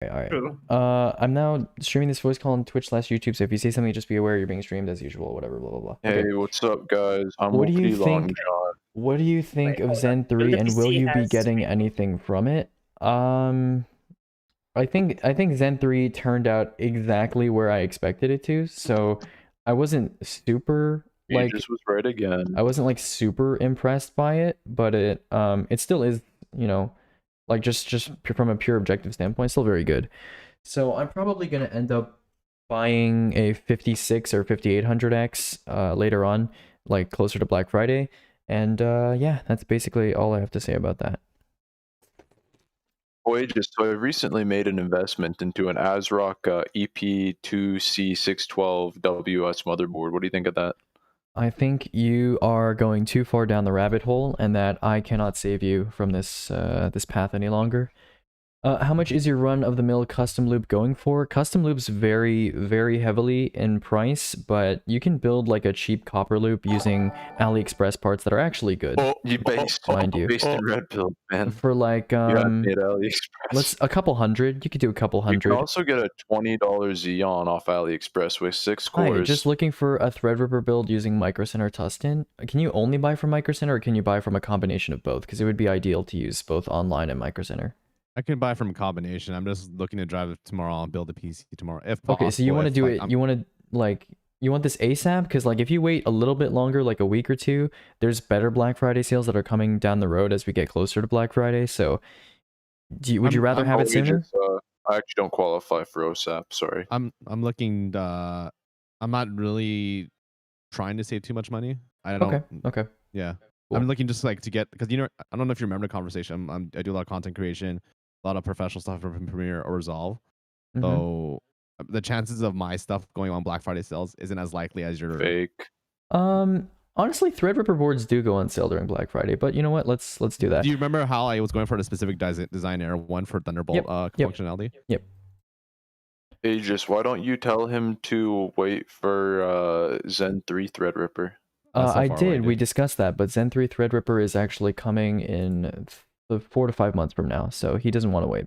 Okay, all right. True. I'm now streaming this voice call on Twitch/YouTube. So if you say something, just be aware you're being streamed as usual. Whatever. Blah blah blah. Hey, Okay. what's up, guys? I'm What do you Wookie Long think? John. What do you think Wait, of hold Zen on. 3, and will WBC you be has getting anything from it? I think Zen 3 turned out exactly where I expected it to. So I wasn't super You just was right again. I wasn't like super impressed by it, but it still is, you know, like just from a pure objective standpoint, still very good. So I'm probably gonna end up buying a 56 or 5800X later on, like closer to Black Friday. And yeah, that's basically all I have to say about that. Just so I recently made an investment into an ASRock EP2C612WS motherboard. What do you think of that? I think you are going too far down the rabbit hole, and that I cannot save you from this this path any longer. How much is your run-of-the-mill custom loop going for? Custom loops vary very heavily in price, but you can build like a cheap copper loop using AliExpress parts that are actually good. Oh, you based, mind you. based in red pill, man. For like AliExpress. a couple hundred. You could do a couple hundred. You can also get a $20 Xeon off AliExpress with 6 Hi, cores. just looking for a Threadripper build using Micro Center Tustin. Can you only buy from Micro Center, or can you buy from a combination of both? Because it would be ideal to use both online and Micro Center. I can buy from a combination. I'm just looking to drive it tomorrow and build a PC tomorrow, if possible. Okay, so you want to do it. You want this ASAP? Because like if you wait a little bit longer, like a week or two, there's better Black Friday sales that are coming down the road as we get closer to Black Friday. So, would you rather have it sooner? I actually don't qualify for OSAP. Sorry. I'm looking. I'm not really trying to save too much money. I don't. Okay. Yeah. Cool. I'm looking just like to get, because I don't know if you remember the conversation. I do a lot of content creation, a lot of professional stuff from Premiere or Resolve. So the chances of my stuff going on Black Friday sales isn't as likely as your fake. Honestly, Threadripper boards do go on sale during Black Friday, but you know what? Let's do that. Do you remember how I was going for the specific design error one for Thunderbolt functionality? Yep. Aegis, why don't you tell him to wait for Zen 3 Threadripper? I did. We discussed that, but Zen 3 Threadripper is actually coming in 4 to 5 months from now, so he doesn't want to wait.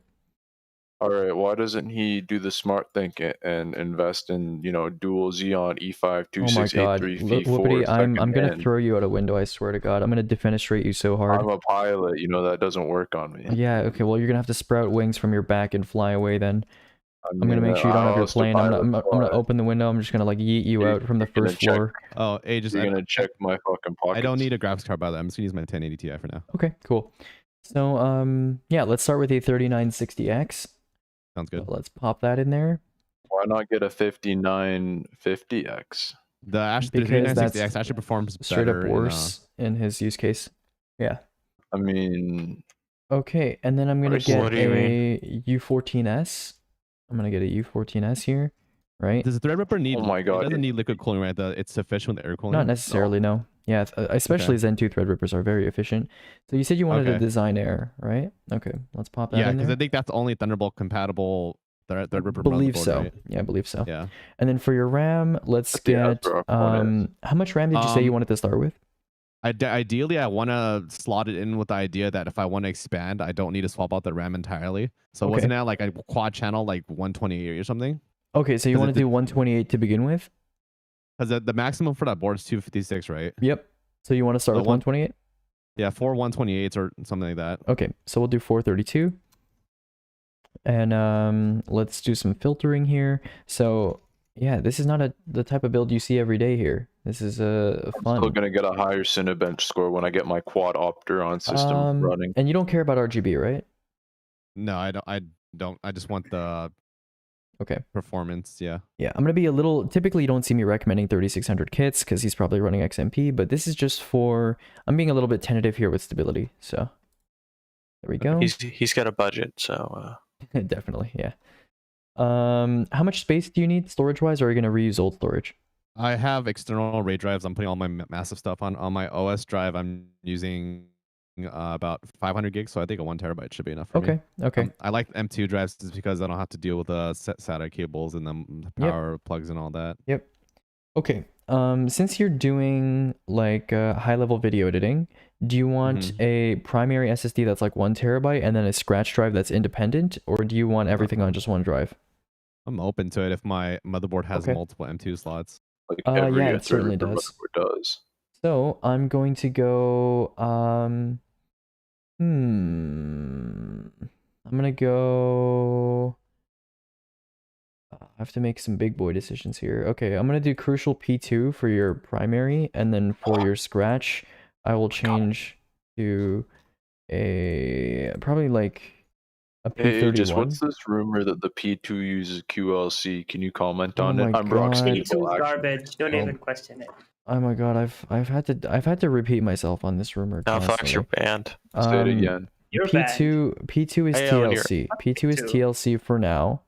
All right, why doesn't he do the smart thing and invest in, dual Xeon E5 2683 V4? Whoopity, I'm gonna throw you out a window, I swear to God. I'm gonna defenestrate you so hard. I'm a pilot, that doesn't work on me. Yeah, okay, well you're gonna have to sprout wings from your back and fly away then. I'm gonna make sure you don't have your plane. I'm gonna open the window. I'm just gonna like yeet you out from the first floor. Oh, Aegis, you're gonna check my fucking pockets. I don't need a graphics card, by the way. I'm just gonna use my 1080 Ti for now. Okay, cool. So yeah, let's start with a 3960X. Sounds good. So let's pop that in there. Why not get a 5950X? The 3960X actually performs straight better up worse in his use case. Yeah. I mean. Okay, and then I'm gonna get a U14S. I'm gonna get a U14S here, right? Does the Threadripper need? Oh my God! It doesn't need liquid cooling, right? It's sufficient with air cooling. Not necessarily, no. Yeah, especially Zen 2 Threadrippers are very efficient. So you said you wanted a design error, right? Okay, let's pop that in there. Yeah, because I think that's the only Thunderbolt compatible Threadripper. Believe so. Right? Yeah, I believe so. Yeah. And then for your RAM, let's get how much RAM did you say you wanted to start with? Ideally, I want to slot it in with the idea that if I want to expand, I don't need to swap out the RAM entirely. So wasn't that like a quad channel, like 128 or something? Okay, so you want to do 128 to begin with? Because the maximum for that board is 256, right? Yep. So you want to start with 128? Yeah, 4 128s or something like that. Okay, so we'll do 432. And let's do some filtering here. So yeah, this is not the type of build you see every day here. This is fun. I'm still gonna get a higher Cinebench score when I get my quad Opteron system running. And you don't care about RGB, right? No, I don't. I just want the performance. Yeah. Yeah, I'm gonna be a little. Typically, you don't see me recommending 3600 kits because he's probably running XMP. But this is just for. I'm being a little bit tentative here with stability. So there we go. He's got a budget, so. Definitely, yeah. How much space do you need storage-wise, or are you gonna reuse old storage? I have external RAID drives. I'm putting all my massive stuff on my OS drive. I'm using about 500 gigs, so I think a 1 terabyte should be enough for me. Okay. I like M2 drives just because I don't have to deal with the SATA cables and the power plugs and all that. Yep. Okay. since you're doing like high level video editing, do you want a primary SSD that's like 1 terabyte and then a scratch drive that's independent, or do you want everything on just one drive? I'm open to it if my motherboard has Okay. multiple M2 slots. Like Yeah, every it certainly third does. motherboard does. So I'm going to go I'm gonna go. I have to make some big boy decisions here. Okay, I'm gonna do Crucial P2 for your primary, and then for your scratch, I will change to a probably like a Hey, just P31. what's this rumor that the P2 uses QLC? Can you comment Oh on it? my I'm Brock God. Stable, P2 is actually. garbage. Don't even question it. Oh my God, I've had to repeat myself on this rumor Now, Fox, constantly. you're banned. Say it again. You're P2 is Hey, Owen, you're- TLC. P2 is P2. TLC for now.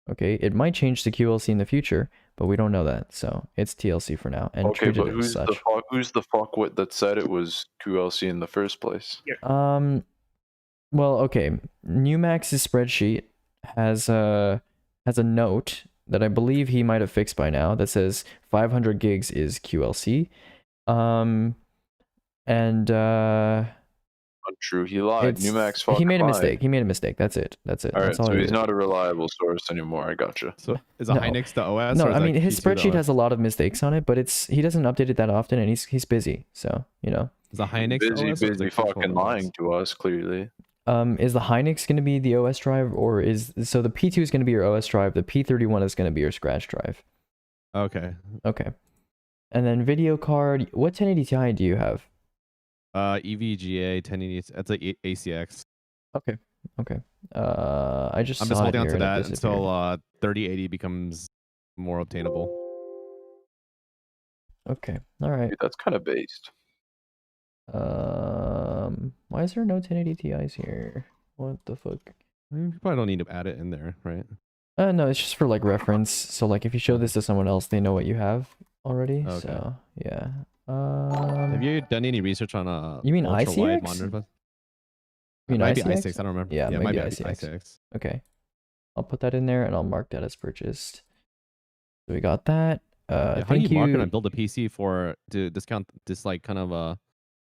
Okay, it might change to QLC in the future, but we don't know that. So it's TLC for now and Okay, treated but as who's such. who's the fuckwit that said it was QLC in the first place? Well, okay. Numax's spreadsheet has a note that I believe he might have fixed by now that says 500 gigs is QLC. Untrue, he lied. Numax fucking he made a lied. mistake. He made a mistake. That's it. That's it. Alright, That's all so it he's is. not a reliable source anymore. I gotcha. So is a No. Hynix the OS? No, or is I that mean his P2 the spreadsheet OS? has a lot of mistakes on it, but he doesn't update it that often, and he's busy. So you know. Is a Hynix Busy, OS or is busy it Crucial fucking OS? lying to us, clearly. Is the Hynix going to be the OS drive, or so the P2 is going to be your OS drive, the P31 is going to be your scratch drive? Okay. Okay. And then video card, what 1080 Ti do you have? EVGA 1080. That's like ACX. Okay. Okay. I just I'm saw just holding it on here to and it that disappeared. until 3080 becomes more obtainable. Okay. All right. Dude, that's kind of based. Why is there no 1080 Ti's here? What the fuck? You probably don't need to add it in there, right? No, it's just for like reference. So like if you show this to someone else, they know what you have already. Okay. So yeah. Have you done any research on You mean ultra wide ICX? monitor? You mean It might be ICX? i6. I don't remember. Yeah, it might be maybe ICX. i6. Okay. I'll put that in there and I'll mark that as purchased. So we got that. Yeah, how do you market and build a PC to discount this like kind of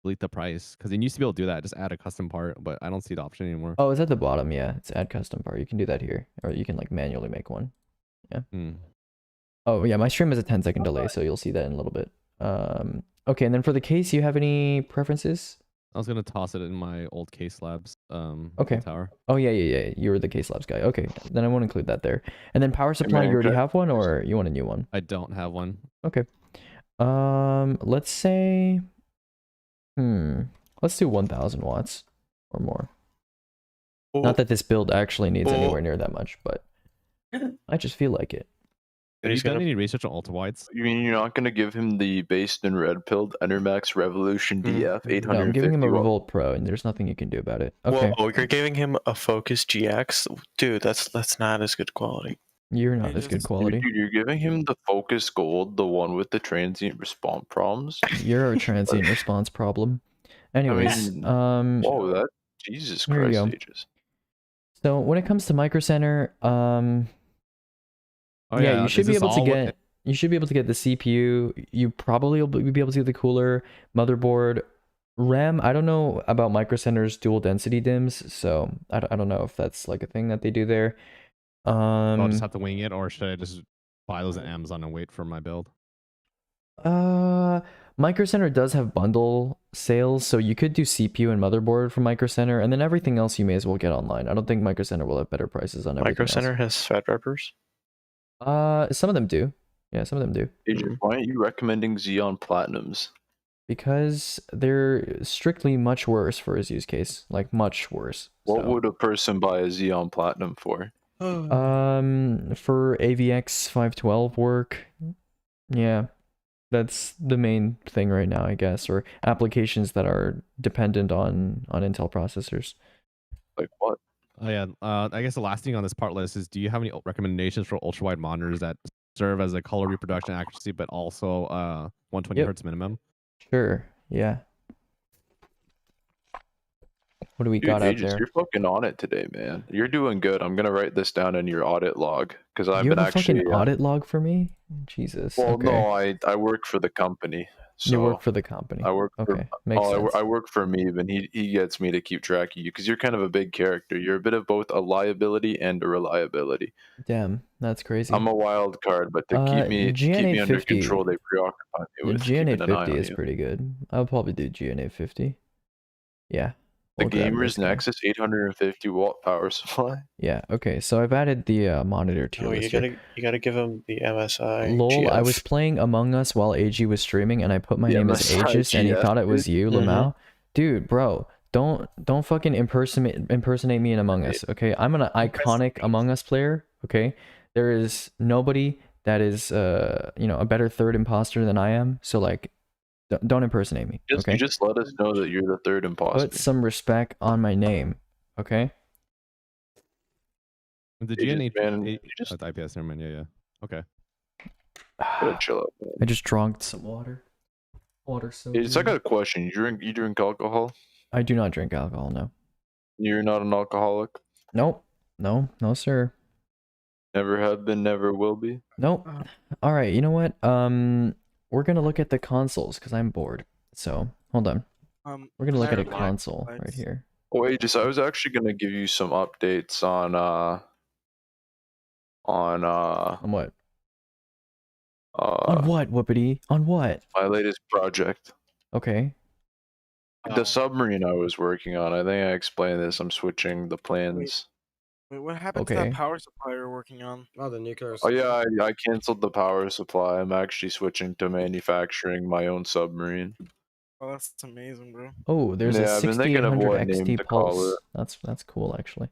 delete the price? Because you used to be able to do that, just add a custom part, but I don't see the option anymore. Oh, it's at the bottom. Yeah, it's add custom part. You can do that here, or you can like manually make one. Yeah. Oh yeah, my stream has a 10-second delay, so you'll see that in a little bit. Okay, and then for the case, you have any preferences? I was gonna toss it in my old Case Labs Okay. tower. Oh yeah. You were the Case Labs guy. Okay, then I won't include that there. And then power supply, you already okay. have one, or you want a new one? I don't have one. Okay. Let's say, let's do 1,000 watts or more. Not that this build actually needs anywhere near that much, but I just feel like it. Have you He's done gonna- any research on ultra wides? You mean you're not going to give him the based and red pilled Enermax Revolution DF 850 No, I'm giving him a watt? Revolt Pro, and there's nothing you can do about it. Okay, Whoa, you're giving him a Focus GX? Dude, that's not as good quality. you're not as good quality. Dude, you're giving him the Focus Gold, the one with the transient response problems? You're a transient response problem. Anyways, Whoa, that Jesus Here you Christ go. ages. so when it comes to Micro Center, Oh, yeah, you should is be this able to all get. You should be able to get the CPU. You probably will be able to get the cooler, motherboard, RAM. I don't know about Micro Center's dual density DIMMs, so I don't know if that's like a thing that they do there. I'll just have to wing it, or should I just buy those at Amazon and wait for my build? Micro Center does have bundle sales, so you could do CPU and motherboard from Micro Center, and then everything else you may as well get online. I don't think Micro Center will have better prices on everything Micro else. Center has Threadrippers. Some of them do. Yeah, some of them do. Agent, why aren't you recommending Xeon Platinums? Because they're strictly much worse for his use case, like much worse. What So, would a person buy a Xeon Platinum for? for AVX 512 work, yeah, that's the main thing right now, I guess, or applications that are dependent on Intel processors. Like what? Oh yeah. I guess the last thing on this part list is: do you have any recommendations for ultra wide monitors that serve as a color reproduction accuracy, but also 120 Yep. hertz minimum? Sure, yeah. What do we Dude, got out Aegis, there? you're fucking on it today, man. You're doing good. I'm gonna write this down in your audit log because I've You been have a actually. fucking audit log for me? Jesus. Well, Okay. no, I work for the company, You work so for the company. I work for. Okay, makes sense. I work for Meave, and he gets me to keep track of you because you're kind of a big character. You're a bit of both a liability and a reliability. Damn, that's crazy. I'm a wild card, but to keep me under 50 control, they preoccupy me with keeping an eye GN850 on is you. pretty good. I'll probably do GN850. Yeah. The we'll grab Gamer's this guy. Nexus 850-watt power supply. Yeah, okay. So I've added the monitor to your No, list you here. gotta give him the MSI. Lol, I GF. was playing Among Us while AG was streaming, and I put my The name as MSI Aegis, and he GF, thought it was you, Mhm. Lamau. Dude, bro, don't fucking impersonate me in Among Us, okay? I'm an iconic Among Us player, okay? There is nobody that is a better third imposter than I am, so like, don't impersonate me, okay? You just let us know that you're the third imposter. Put some respect on my name, okay? The Aegis, GN8 man, you just IPS, never mind. Yeah. Okay. gotta chill out, man. I just drank some water. Water so Aegis, I good. got a question. You drink alcohol? I do not drink alcohol, no. You're not an alcoholic? Nope. No, sir. Never have been, never will be? Nope. All right, you know what? We're gonna look at the consoles because I'm bored. So hold on. We're gonna look at a console right here. Oh, Aegis, I was actually gonna give you some updates on On what? on On what, Whoopity? On what? my latest project. Okay. The submarine I was working on. I think I explained this. I'm switching the plans. Wait, what happened to Okay. that power supply you're working on? Oh, the nuclear. Oh yeah, I canceled the power supply. I'm actually switching to manufacturing my own submarine. Oh, that's amazing, bro. Oh, there's Yeah, a I've been thinking of 6800 what name XT to call Pulse. it. That's cool actually.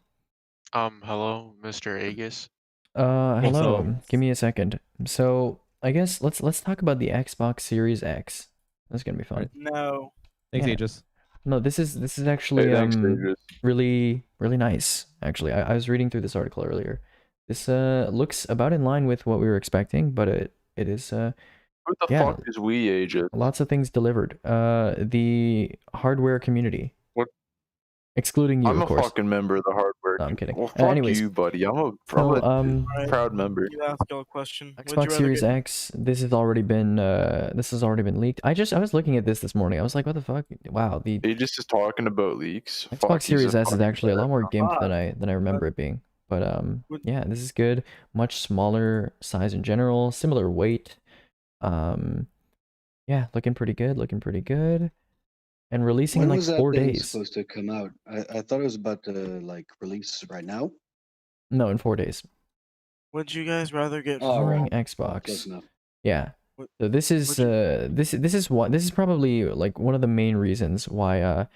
Hello, Mr. Aegis. Hello. Give me a second. So I guess let's talk about the Xbox Series X. That's gonna be fun. No. Thanks, Yeah. Aegis. No, this is actually Hey, thanks, Aegis. really nice. Actually, I was reading through this article earlier. This looks about in line with what we were expecting, but it is Who the yeah. fuck is we, Aegis? lots of things delivered. The hardware community. What? Excluding you, I'm of a course. fucking member of the hardware. No, I'm kidding. Well, fuck Anyways, you, buddy. I'm a so proud member. You ask y'all a question. Would you Xbox rather Series get- X. This has already been leaked. I was looking at this morning. I was like, what the fuck? Wow, the Aegis is talking about leaks. Xbox Fuck, he's Series a S is fucking actually a lot more gimped fuck. than I remember it being. But Would- yeah, this is good. Much smaller size in general, similar weight. Yeah, looking pretty good. And releasing in When like was that 4 thing days. supposed to come out? I thought it was about to like release right now. No, in 4 days. Would you guys rather get Oh, Following right. Close Xbox. enough. Yeah. Would- So this is this is probably like one of the main reasons why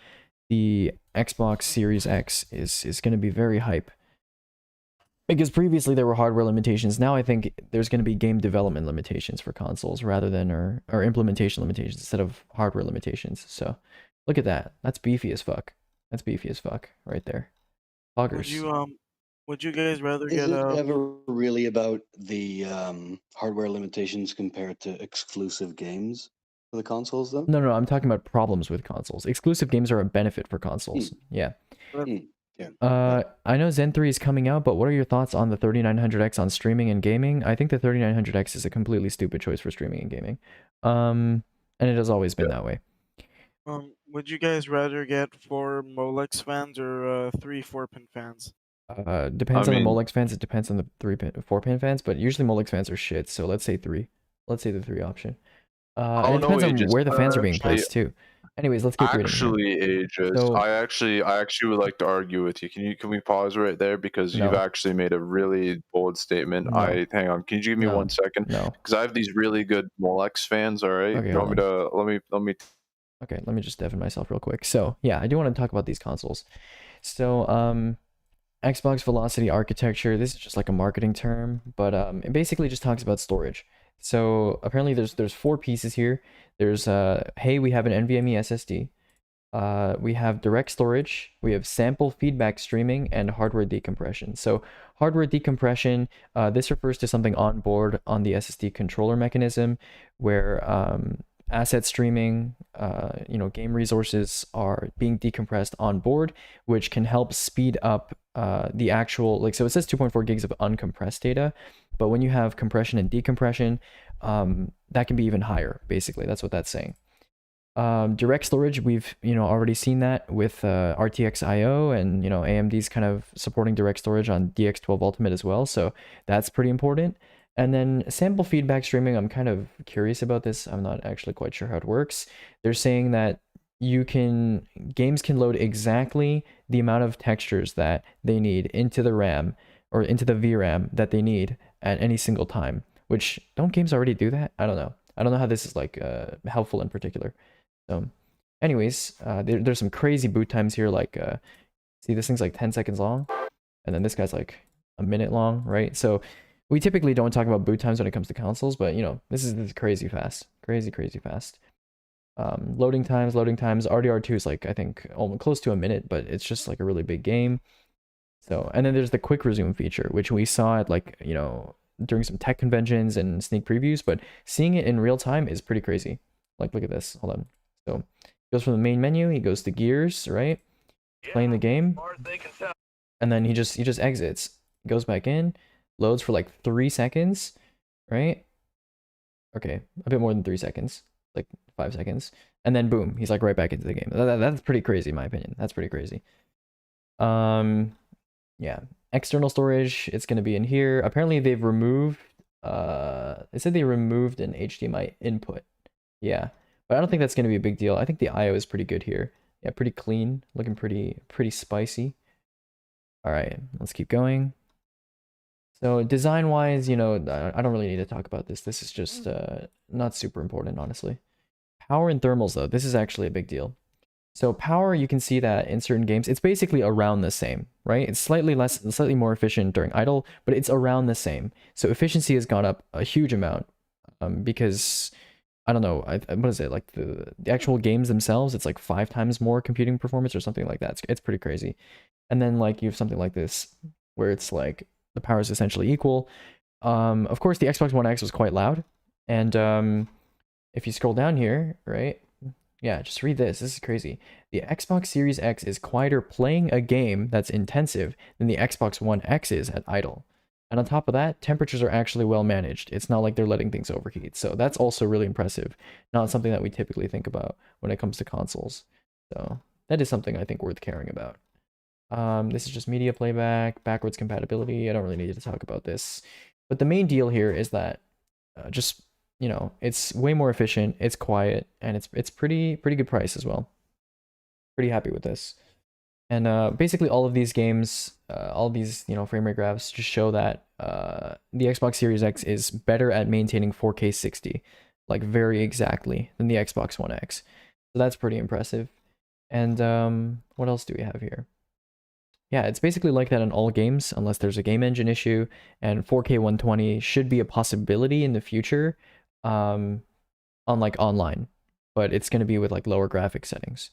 the Xbox Series X is going to be very hype. Because previously there were hardware limitations. Now I think there's going to be game development limitations for consoles rather than or implementation limitations instead of hardware limitations. So look at that. That's beefy as fuck. That's beefy as fuck right there. Poggers. Would you guys rather Is get it ever really about the hardware limitations compared to exclusive games for the consoles, though? No, I'm talking about problems with consoles. Exclusive games are a benefit for consoles. Yeah. I know Zen 3 is coming out, but what are your thoughts on the 3900X on streaming and gaming? I think the 3900X is a completely stupid choice for streaming and gaming. And it has always been that way. would you guys rather get 4 Molex fans or 3 4-pin fans? Depends I on the mean- Molex fans. It depends on the 4-pin fans, but usually Molex fans are shit. So let's say 3. Let's say the 3 option. And it no, depends on Aegis. where the fans are being Actually- placed too. Anyways, let's keep reading. Actually, Aegis, So- I actually would like to argue with you. Can we pause right there because you've No. actually made a really bold statement. No. Hang on. Can you give me No. 1 second? No. Because I have these really good Molex fans. All right. Okay, you want me to let me Okay, let me just deafen myself real quick. So, yeah, I do want to talk about these consoles. So, Xbox Velocity Architecture, this is just like a marketing term, but it basically just talks about storage. So, apparently there's 4 pieces here. There's hey, we have an NVMe SSD. We have direct storage, we have sample feedback streaming, and hardware decompression. So hardware decompression, this refers to something on board on the SSD controller mechanism, where asset streaming, game resources are being decompressed on board, which can help speed up the actual, so it says 2.4 gigs of uncompressed data, but when you have compression and decompression, that can be even higher. Basically, that's what that's saying. Direct storage, we've already seen that with RTX IO, and AMD's kind of supporting direct storage on DX12 Ultimate as well, so that's pretty important. And then sample feedback streaming, I'm kind of curious about this. I'm not actually quite sure how it works. They're saying that games can load exactly the amount of textures that they need into the RAM or into the VRAM that they need at any single time, which don't games already do that? I don't know. I don't know how this is helpful in particular. So anyways, there's some crazy boot times here. See, this thing's like 10 seconds long, and then this guy's like a minute long, right? So we typically don't talk about boot times when it comes to consoles, but this is crazy fast, crazy fast. Loading times, RDR2 is I think almost close to a minute, but it's just a really big game. So, and then there's the quick resume feature, which we saw at during some tech conventions and sneak previews, but seeing it in real time is pretty crazy. Look at this, hold on. So he goes from the main menu, he goes to gears, right? Playing the game, and then he just exits, goes back in, loads for 3 seconds, right? Okay, a bit more than 3 seconds, 5 seconds, and then boom, he's right back into the game. That's pretty crazy in my opinion. That's pretty crazy. Yeah, external storage, it's going to be in here. Apparently they've removed they said they removed an HDMI input. Yeah, but I don't think that's going to be a big deal. I think the IO is pretty good here. Yeah, pretty clean, looking pretty spicy. All right, let's keep going. So design-wise, I don't really need to talk about this. This is just not super important, honestly. Power and thermals, though, this is actually a big deal. So power, you can see that in certain games, it's basically around the same, right? It's slightly more efficient during idle, but it's around the same. So efficiency has gone up a huge amount because, I don't know, what is it, the actual games themselves, it's 5 times more computing performance or something like that. It's pretty crazy. And then you have something like this, where it's the power is essentially equal. Of course, the Xbox One X was quite loud. And if you scroll down here, right? Yeah, just read this. This is crazy. The Xbox Series X is quieter playing a game that's intensive than the Xbox One X is at idle. And on top of that, temperatures are actually well managed. It's not like they're letting things overheat. So that's also really impressive. Not something that we typically think about when it comes to consoles. So that is something I think worth caring about. This is just media playback, backwards compatibility. I don't really need to talk about this. But the main deal here is that it's way more efficient, it's quiet, and it's pretty good price as well. Pretty happy with this. And basically all of these games, all these frame rate graphs just show that the Xbox Series X is better at maintaining 4K 60, very exactly, than the Xbox One X. So that's pretty impressive. And what else do we have here? Yeah, it's basically like that in all games, unless there's a game engine issue, and 4K 120 should be a possibility in the future on online, but it's going to be with lower graphic settings.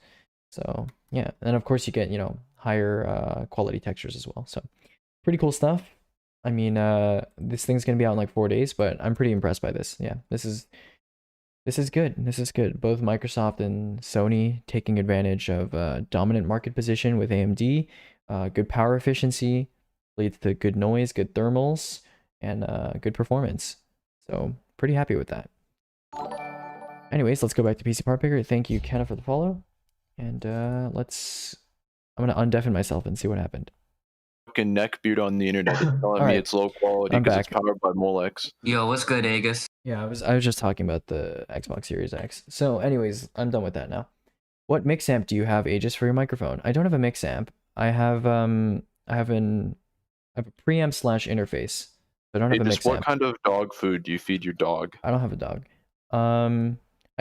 So yeah, and of course you get higher quality textures as well. So pretty cool stuff. I mean, this thing's going to be out in 4 days, but I'm pretty impressed by this. Yeah, this is good. This is good. Both Microsoft and Sony taking advantage of dominant market position with AMD. Good power efficiency leads to good noise, good thermals, and good performance. So pretty happy with that. Anyways, let's go back to PC Part Picker. Thank you, Kenna, for the follow. And I'm gonna undeafen myself and see what happened. Fucking neck boot on the internet is telling me right. it's low quality because it's powered by Molex. Yo, what's good, Agus? Yeah, I was just talking about the Xbox Series X. So anyways, I'm done with that now. What mix amp do you have, Aegis, for your microphone? I don't have a mix amp. I have a preamp / interface. I don't have a mix amp. What kind of dog food do you feed your dog? I don't have a dog. I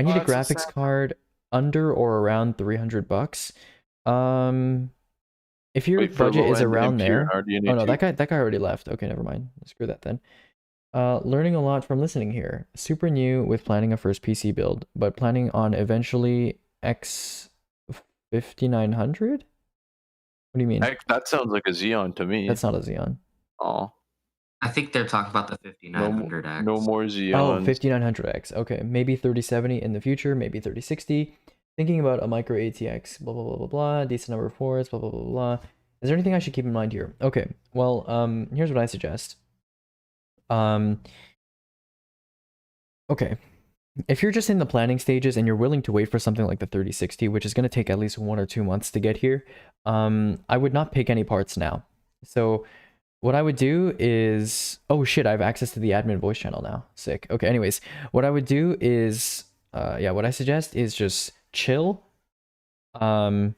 need a graphics card under or around $300. If your budget is around there, oh no, that guy already left. Okay, never mind. Screw that then. Learning a lot from listening here. Super new with planning a first PC build, but planning on eventually X5900. What do you mean? That sounds like a Xeon to me. That's not a Xeon. Oh. I think they're talking about the No, 5900X. no more Oh, Xeons. 5900X. Okay, maybe 3070 in the future, maybe 3060. Thinking about a micro ATX, blah blah blah blah blah. Decent number of ports, blah blah blah blah. Is there anything I should keep in mind here? Okay, well, here's what I suggest. Okay, if you're just in the planning stages and you're willing to wait for something like the 3060, which is going to take at least 1 or 2 months to get here, I would not pick any parts now. So what I would do is, oh shit, I have access to the admin voice channel now. Sick. Okay, anyways, what I would do is, yeah, what I suggest is just chill, and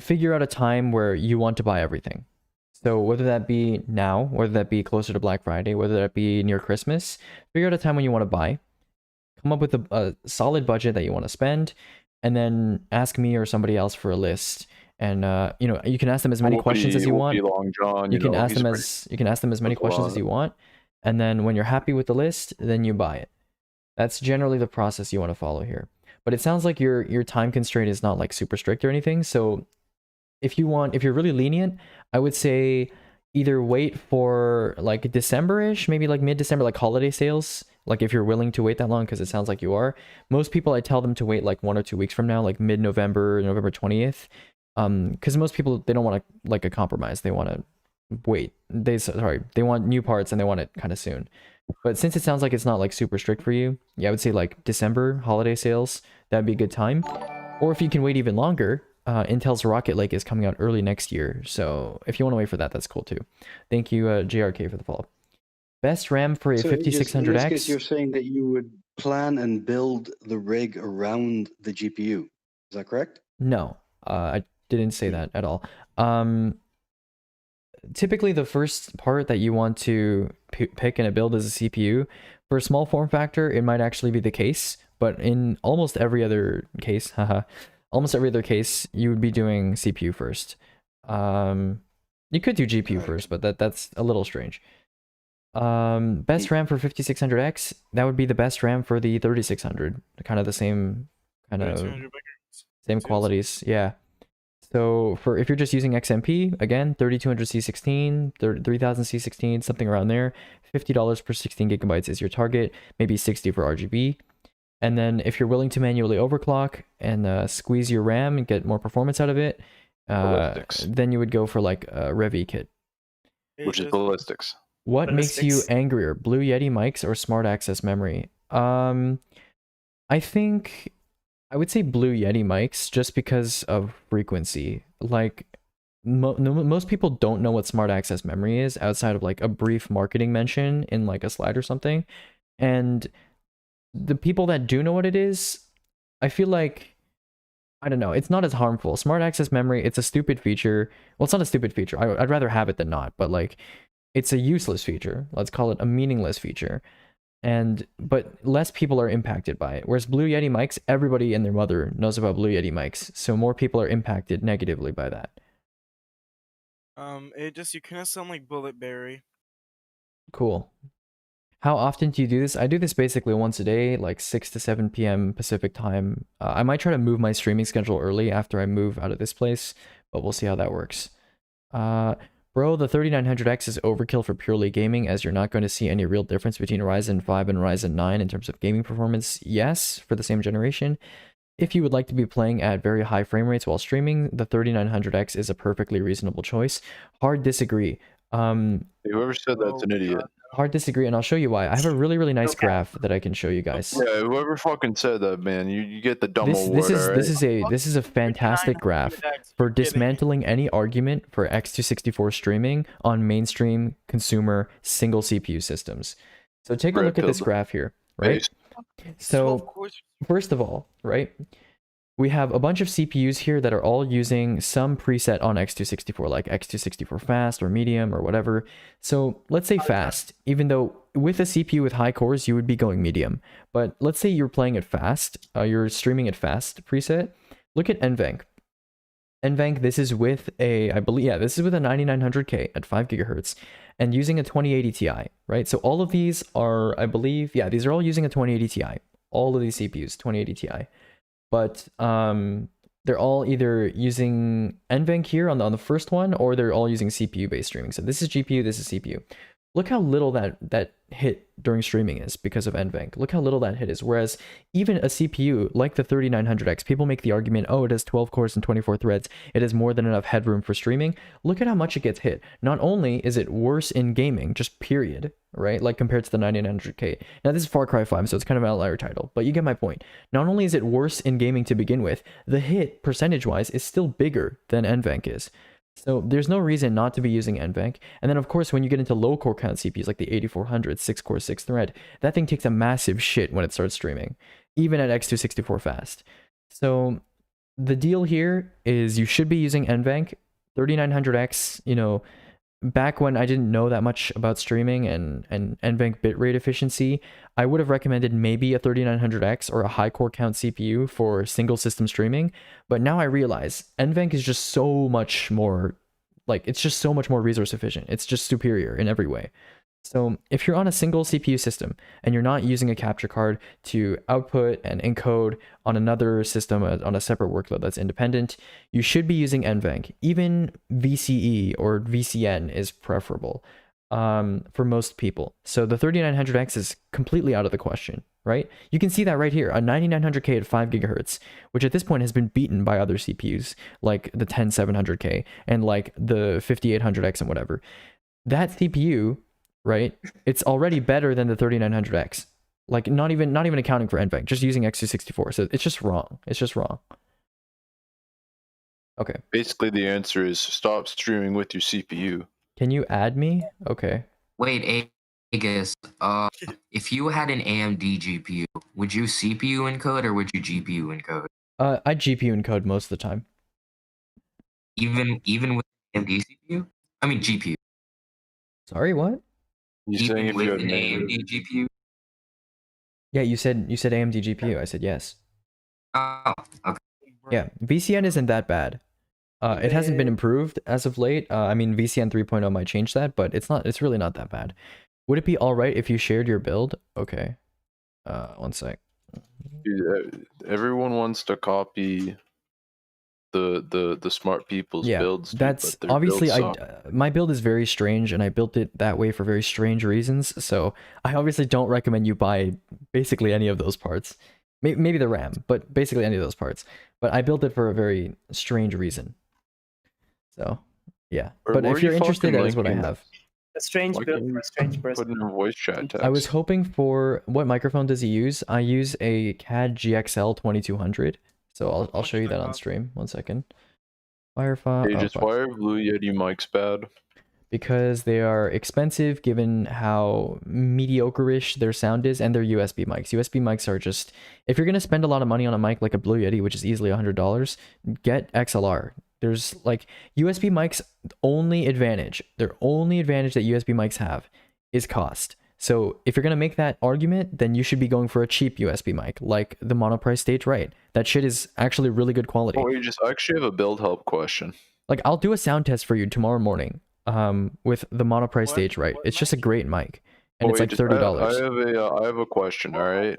figure out a time where you want to buy everything. So whether that be now, whether that be closer to Black Friday, whether that be near Christmas, figure out a time when you want to buy, come up with a solid budget that you want to spend, and then ask me or somebody else for a list. And you know, you can ask them as many questions as you want. Long John, You can ask them as many questions as you want, and then when you're happy with the list, then you buy it. That's generally the process you want to follow here. But it sounds like your time constraint is not like super strict or anything. So if you're really lenient, I would say either wait for like December-ish, maybe like mid-December, like holiday sales. Like if you're willing to wait that long, because it sounds like you are. Most people, I tell them to wait like 1 or 2 weeks from now, like mid-November, November 20th. Because most people, they don't want to like a compromise. They want to wait. They want new parts and they want it kind of soon. But since it sounds like it's not like super strict for you, yeah, I would say like December holiday sales, that'd be a good time. Or if you can wait even longer, Intel's Rocket Lake is coming out early next year. So if you want to wait for that, that's cool too. Thank you, JRK, for the follow-up. Best RAM for a 5600X. In this case, you're saying that you would plan and build the rig around the GPU. Is that correct? No, I didn't say that at all. Typically, the first part that you want to pick in a build is a CPU. For a small form factor, it might actually be the case, but in almost every other case, almost every other case, you would be doing CPU first. You could do GPU first, but that's a little strange. Best RAM for 5600X, that would be the best RAM for the 3600. Kind of the same qualities, yeah. So if you're just using XMP, again, 3200C16, 3000C16, something around there, $50 per 16 gigabytes is your target, maybe 60 for RGB. And then if you're willing to manually overclock and squeeze your RAM and get more performance out of it, then you would go for like a Revi kit. Which is ballistics. What makes you angrier, Blue Yeti mics or Smart Access memory? I think I would say Blue Yeti mics just because of frequency. Like most people don't know what Smart Access memory is outside of like a brief marketing mention in like a slide or something. And the people that do know what it is, I feel like, I don't know, it's not as harmful. Smart Access memory, it's a stupid feature. Well, it's not a stupid feature. I'd rather have it than not, but like it's a useless feature. Let's call it a meaningless feature. But less people are impacted by it. Whereas Blue Yeti mics, everybody and their mother knows about Blue Yeti mics, so more people are impacted negatively by that. Aegis, you kind of sound like Bulletberry. Cool. How often do you do this? I do this basically once a day, like 6 to 7 p.m. Pacific time. I might try to move my streaming schedule early after I move out of this place, but we'll see how that works. Bro, the 3900X is overkill for purely gaming, as you're not going to see any real difference between Ryzen 5 and Ryzen 9 in terms of gaming performance. Yes, for the same generation. If you would like to be playing at very high frame rates while streaming, the 3900X is a perfectly reasonable choice. Hard disagree. Whoever said that's an idiot. Hard disagree, and I'll show you why. I have a really, really nice graph that I can show you guys. Yeah, whoever fucking said that, man, you get the dumb award. This is a fantastic graph for dismantling any argument for X264 streaming on mainstream consumer single CPU systems. So take a look at this graph here, right? So first of all, right, we have a bunch of CPUs here that are all using some preset on X264, like X264 fast or medium or whatever. So let's say fast, even though with a CPU with high cores, you would be going medium. But let's say you're playing it fast, you're streaming it fast preset. Look at NVENC. NVENC, this is with a, I believe, yeah, this is with a 9900K at 5 gigahertz and using a 2080 Ti, right? So all of these are, I believe, yeah, these are all using a 2080 Ti. All of these CPUs, 2080 Ti. But they're all either using NVENC here on the first one, or they're all using CPU-based streaming. So this is GPU, this is CPU. Look how little that hit during streaming is because of NVENC. Look how little that hit is. Whereas even a CPU like the 3900X, people make the argument, oh, it has 12 cores and 24 threads. It has more than enough headroom for streaming. Look at how much it gets hit. Not only is it worse in gaming, just period, right? Like compared to the 9900K. Now this is Far Cry 5, so it's kind of an outlier title, but you get my point. Not only is it worse in gaming to begin with, the hit percentage-wise is still bigger than NVENC is. So there's no reason not to be using NVENC. And then of course, when you get into low core count CPUs like the 8400, 6 core, 6 thread, that thing takes a massive shit when it starts streaming, even at X264 fast. So the deal here is you should be using NVENC. 3900X, you know, back when I didn't know that much about streaming and NVENC bitrate efficiency, I would have recommended maybe a 3900X or a high core count CPU for single system streaming. But now I realize NVENC is just so much more, like, it's just so much more resource efficient. It's just superior in every way. So if you're on a single CPU system and you're not using a capture card to output and encode on another system on a separate workload that's independent, you should be using NVENC. Even VCE or VCN is preferable for most people. So the 3900X is completely out of the question, right? You can see that right here, a 9900K at 5 gigahertz, which at this point has been beaten by other CPUs like the 10700K and like the 5800X and whatever. That CPU, right? It's already better than the 3900X. Like not even accounting for NVENC, just using X264. So it's just wrong. It's just wrong. Okay. Basically, the answer is stop streaming with your CPU. Can you add me? Okay. Wait, Aegis, if you had an AMD GPU, would you CPU encode or would you GPU encode? I GPU encode most of the time. Even with AMD CPU? I mean GPU. Sorry, what? You're Even saying if with you have an AMD GPU? Yeah, you said AMD GPU. I said yes. Oh, okay. Yeah, VCN isn't that bad. It hasn't been improved as of late. I mean, VCN 3.0 might change that, but it's really not that bad. Would it be all right if you shared your build? Okay. One sec. Everyone wants to copy the smart people's builds. That's obviously my build is very strange and I built it that way for very strange reasons. So I obviously don't recommend you buy basically any of those parts. Maybe the RAM, but basically any of those parts. But I built it for a very strange reason. So yeah, but if you're interested, that is what I have. A strange build for a strange person. Put in a voice chat text. I was hoping for what microphone does he use? I use a CAD GXL 2200. So I'll show you that on stream. 1 second. Firefox. Hey, just why are Blue Yeti mics bad? Because they are expensive given how mediocre-ish their sound is, and they're USB mics. USB mics are just, if you're gonna spend a lot of money on a mic like a Blue Yeti, which is easily $100, get XLR. There's like USB mics' only advantage. Their only advantage that USB mics have is cost. So if you're going to make that argument, then you should be going for a cheap USB mic, like the Monoprice Stage Right. That shit is actually really good quality. Oh, I actually have a build help question. Like, I'll do a sound test for you tomorrow morning with the Monoprice Stage Right. It's just a great mic, and it's like $30. I have a question, all right?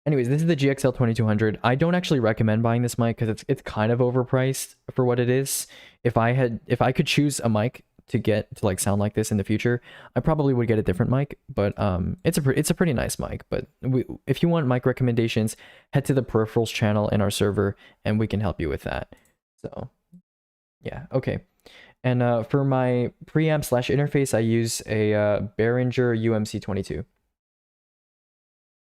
Anyways, this is the GXL 2200. I don't actually recommend buying this mic because it's kind of overpriced for what it is. If I could choose a mic to get to like sound like this in the future, I probably would get a different mic, but it's a pretty nice mic. But if you want mic recommendations, head to the peripherals channel in our server and we can help you with that. So yeah, okay. And for my preamp / interface, I use a Behringer UMC22.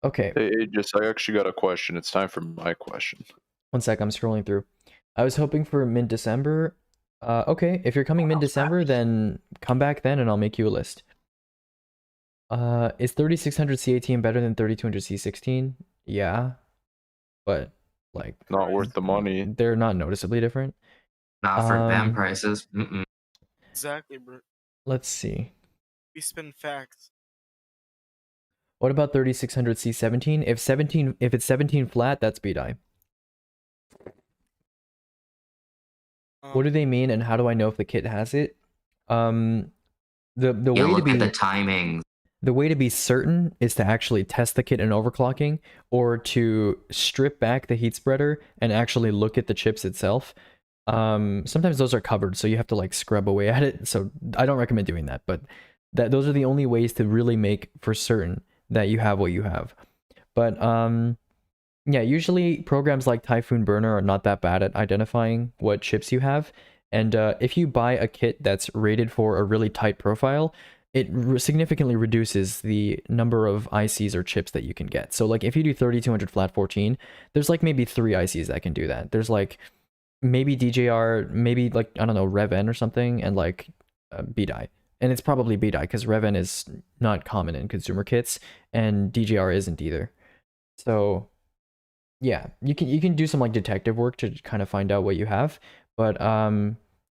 Okay. Hey, I actually got a question. It's time for my question. 1 sec, I'm scrolling through. I was hoping for mid-December. Okay, if you're coming mid-December, then come back then and I'll make you a list. Is 3600 C18 better than 3200 C16? Yeah, but like not worth the money. They're not noticeably different. Not for them prices. Exactly, bro. Let's see. We spin facts. What about 3600 C17? If it's 17 flat, that's BDI. What do they mean, and how do I know if the kit has it? The way to be the timing. The way to be certain is to actually test the kit in overclocking, or to strip back the heat spreader and actually look at the chips itself. Sometimes those are covered, so you have to like scrub away at it. So I don't recommend doing that. But Those are the only ways to really make for certain that you have what you have. But yeah, usually programs like Typhoon Burner are not that bad at identifying what chips you have. And if you buy a kit that's rated for a really tight profile, it significantly reduces the number of ICs or chips that you can get. So like if you do 3200 flat 14, there's like maybe 3 ICs that can do that. There's like maybe DJR, maybe like, I don't know, Rev-N or something, and like BDI. And it's probably BDI because Rev-N is not common in consumer kits and DJR isn't either. So yeah, you can do some like detective work to kind of find out what you have, but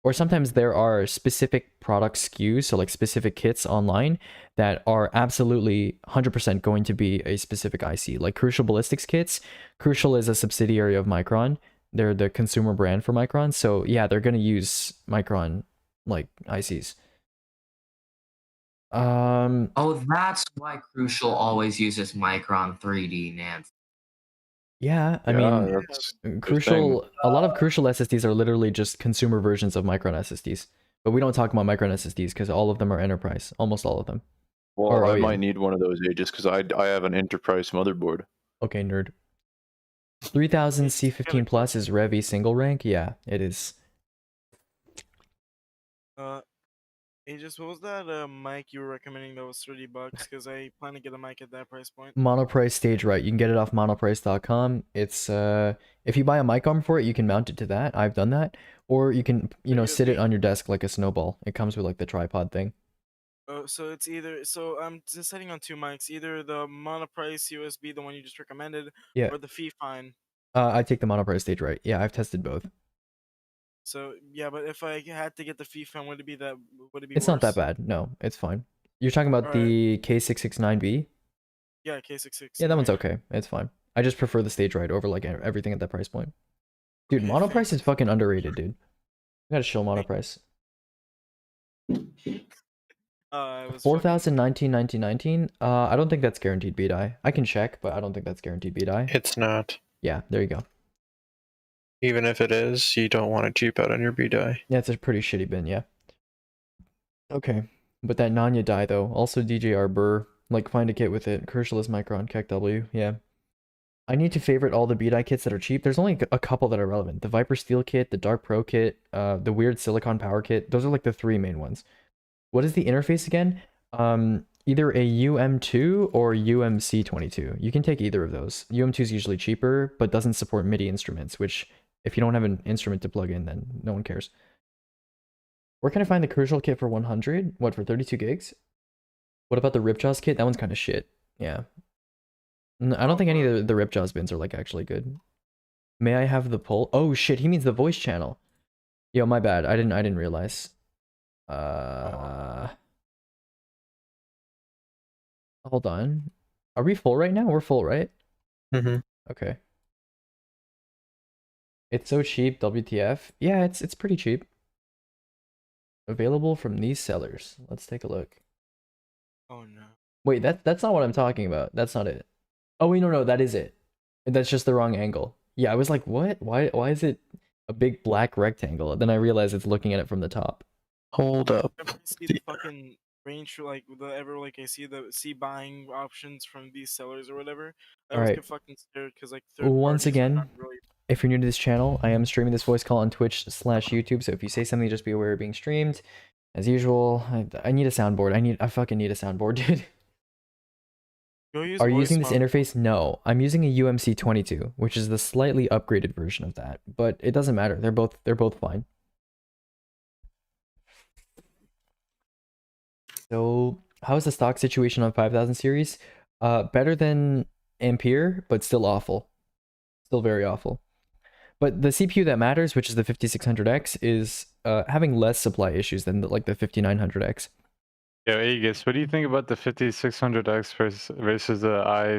or sometimes there are specific product SKUs, so like specific kits online that are absolutely 100% going to be a specific IC. Like Crucial Ballistics kits. Crucial is a subsidiary of Micron. They're the consumer brand for Micron. So yeah, they're going to use Micron like ICs. Oh, that's why Crucial always uses Micron 3D NAND. Yeah, I mean, Crucial. A lot of Crucial SSDs are literally just consumer versions of Micron SSDs. But we don't talk about Micron SSDs because all of them are enterprise. Almost all of them. Well, I might need one of those just because I have an enterprise motherboard. Okay, nerd. 3000 C15 Plus is Revi single rank? Yeah, it is. Aegis, what was that mic you were recommending that was $30? Because I plan to get a mic at that price point. Monoprice Stage Right. You can get it off monoprice.com. It's if you buy a mic arm for it, you can mount it to that. I've done that. Or you can, sit it on your desk like a snowball. It comes with like the tripod thing. Oh, so it's either I'm deciding on 2 mics, either the Monoprice USB, the one you just recommended, or the Fifine. I take the Monoprice Stage Right. Yeah, I've tested both. So yeah, but if I had to get the Fifine, would it be It's not that bad. No, it's fine. You're talking about the K669B? Yeah, K66. Yeah, that one's okay. It's fine. I just prefer the Stage Right over like everything at that price point. Dude, Monoprice is fucking underrated, dude. You gotta chill Monoprice. 4000 19 I don't think that's guaranteed BDI. I can check, but I don't think that's guaranteed BDI. It's not. Yeah, there you go. Even if it is, you don't want to cheap out on your BDI. Yeah, it's a pretty shitty bin, yeah. Okay, but that Nanya die though, also DJR Burr, like find a kit with it. Crucial is Micron, Keck W, yeah. I need to favorite all the BDI kits that are cheap. There's only a couple that are relevant. The Viper Steel kit, the Dark Pro kit, the weird Silicon Power kit. Those are like the 3 main ones. What is the interface again? Either a UM2 or UMC22. You can take either of those. UM2 is usually cheaper, but doesn't support MIDI instruments, which if you don't have an instrument to plug in, then no one cares. Where can I find the Crucial kit for 100? What, for 32 gigs? What about the Ripjaws kit? That one's kind of shit. Yeah. I don't think any of the Ripjaws bins are like actually good. May I have the poll? Oh shit, he means the voice channel. Yo, my bad. I didn't realize. Hold on. Are we full right now? We're full, right? Okay. It's so cheap, WTF. Yeah, it's pretty cheap. Available from these sellers. Let's take a look. Oh no. Wait, that's not what I'm talking about. That's not it. Oh wait, no, that is it. That's just the wrong angle. Yeah, I was like, what? Why is it a big black rectangle? Then I realized it's looking at it from the top. Hold up. I see the fucking range for I see buying options from these sellers or whatever. I always get fucking scared because like once again, if you're new to this channel, I am streaming this voice call on Twitch/YouTube. So if you say something, just be aware you're being streamed. As usual, I need a soundboard. I fucking need a soundboard, dude. Are you using this interface? No, I'm using a UMC22, which is the slightly upgraded version of that, but it doesn't matter. They're both fine. So, how's the stock situation on 5000 series? Better than Ampere, but still awful. Still very awful. But the CPU that matters, which is the 5600X, is having less supply issues than the 5900X. Yeah, Aegis, what do you think about the 5600X versus the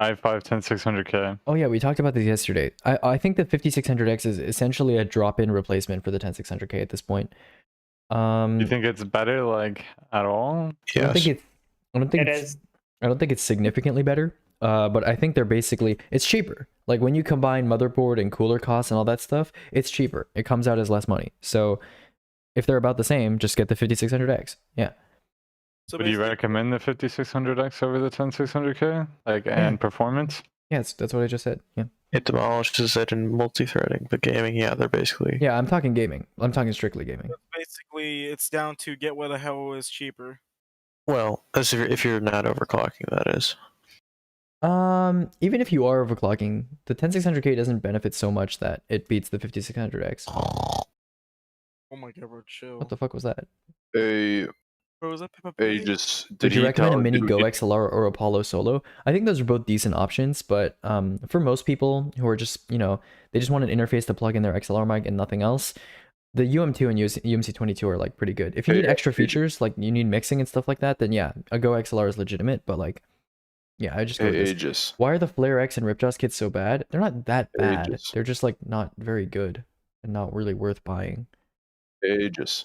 i5-10600K? Oh yeah, we talked about this yesterday. I think the 5600X is essentially a drop-in replacement for the 10600K at this point. You think it's better, like, at all? Yes. I don't think it's significantly better. But I think it's cheaper. Like when you combine motherboard and cooler costs and all that stuff, it's cheaper. It comes out as less money. So if they're about the same, just get the 5600X. Yeah. So Would you basically, recommend the 5600X over the 10600K? Like, and performance? Yeah, that's what I just said. Yeah. It demolishes it in multi-threading, but gaming, yeah, they're basically. Yeah, I'm talking gaming. I'm talking strictly gaming. basically, it's down to get what the hell is cheaper. Well, as if you're not overclocking, that is. Even if you are overclocking, the 10600K doesn't benefit so much that it beats the 5600X. Oh my god, bro, chill. What the fuck was that? Bro, was that Peppa Pig? Would you recommend a Mini Go XLR or Apollo Solo? I think those are both decent options, but for most people who are just, you know, they just want an interface to plug in their XLR mic and nothing else, the UM2 and UMC22 are like pretty good. If you need extra features, like you need mixing and stuff like that, then yeah, a Go XLR is legitimate, but like, yeah, I just go with this. Why are the Flare X and Ripjaws kits so bad? They're not that bad. They're just like not very good and not really worth buying.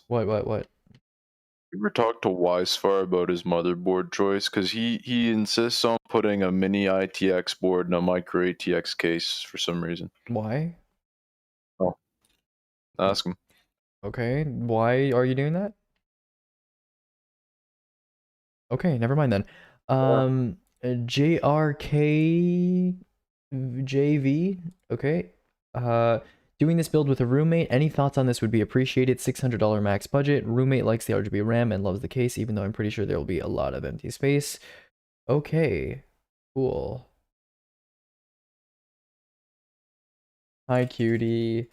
What? You ever talk to Wisefar about his motherboard choice? Because he insists on putting a mini ITX board in a micro ATX case for some reason. Why? Oh, ask him. Okay, why are you doing that? Okay, never mind then. JRK JV. Okay. Doing this build with a roommate. Any thoughts on this would be appreciated. $600 max budget. Roommate likes the RGB RAM and loves the case, even though I'm pretty sure there will be a lot of empty space. Okay, cool. Hi, cutie.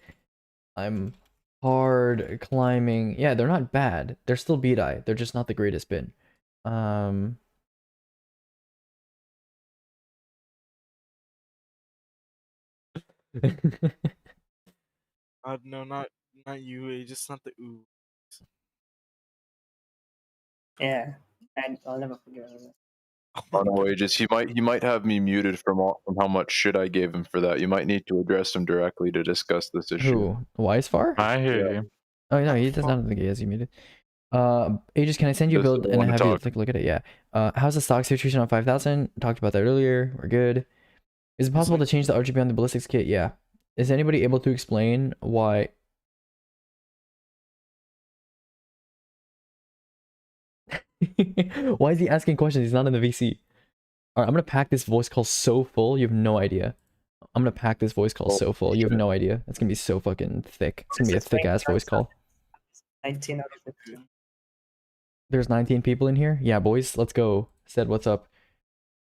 I'm hard climbing. Yeah, they're not bad. They're still beat-eye. They're just not the greatest bin. No, not you. Just not the ooh. Yeah, and I'll never forget it. Oh no, Aegis. He might have me muted from how much shit I gave him for that. You might need to address him directly to discuss this issue. Who? Wisefar? I hear you. Oh no, he does not think he has you muted. Aegis, can I send you a build and have you take a look at it? Yeah. How's the stock situation on 5000? Talked about that earlier. We're good. Is it possible to change the RGB on the ballistics kit? Yeah. Is anybody able to explain why? Why is he asking questions? He's not in the VC. Alright, I'm gonna pack this voice call so full, you have no idea. I'm gonna pack this voice call so full, you have no idea. It's gonna be so fucking thick. It's gonna be a thick ass voice call. 19 out of 15. There's 19 people in here? Yeah, boys, let's go. Said, what's up?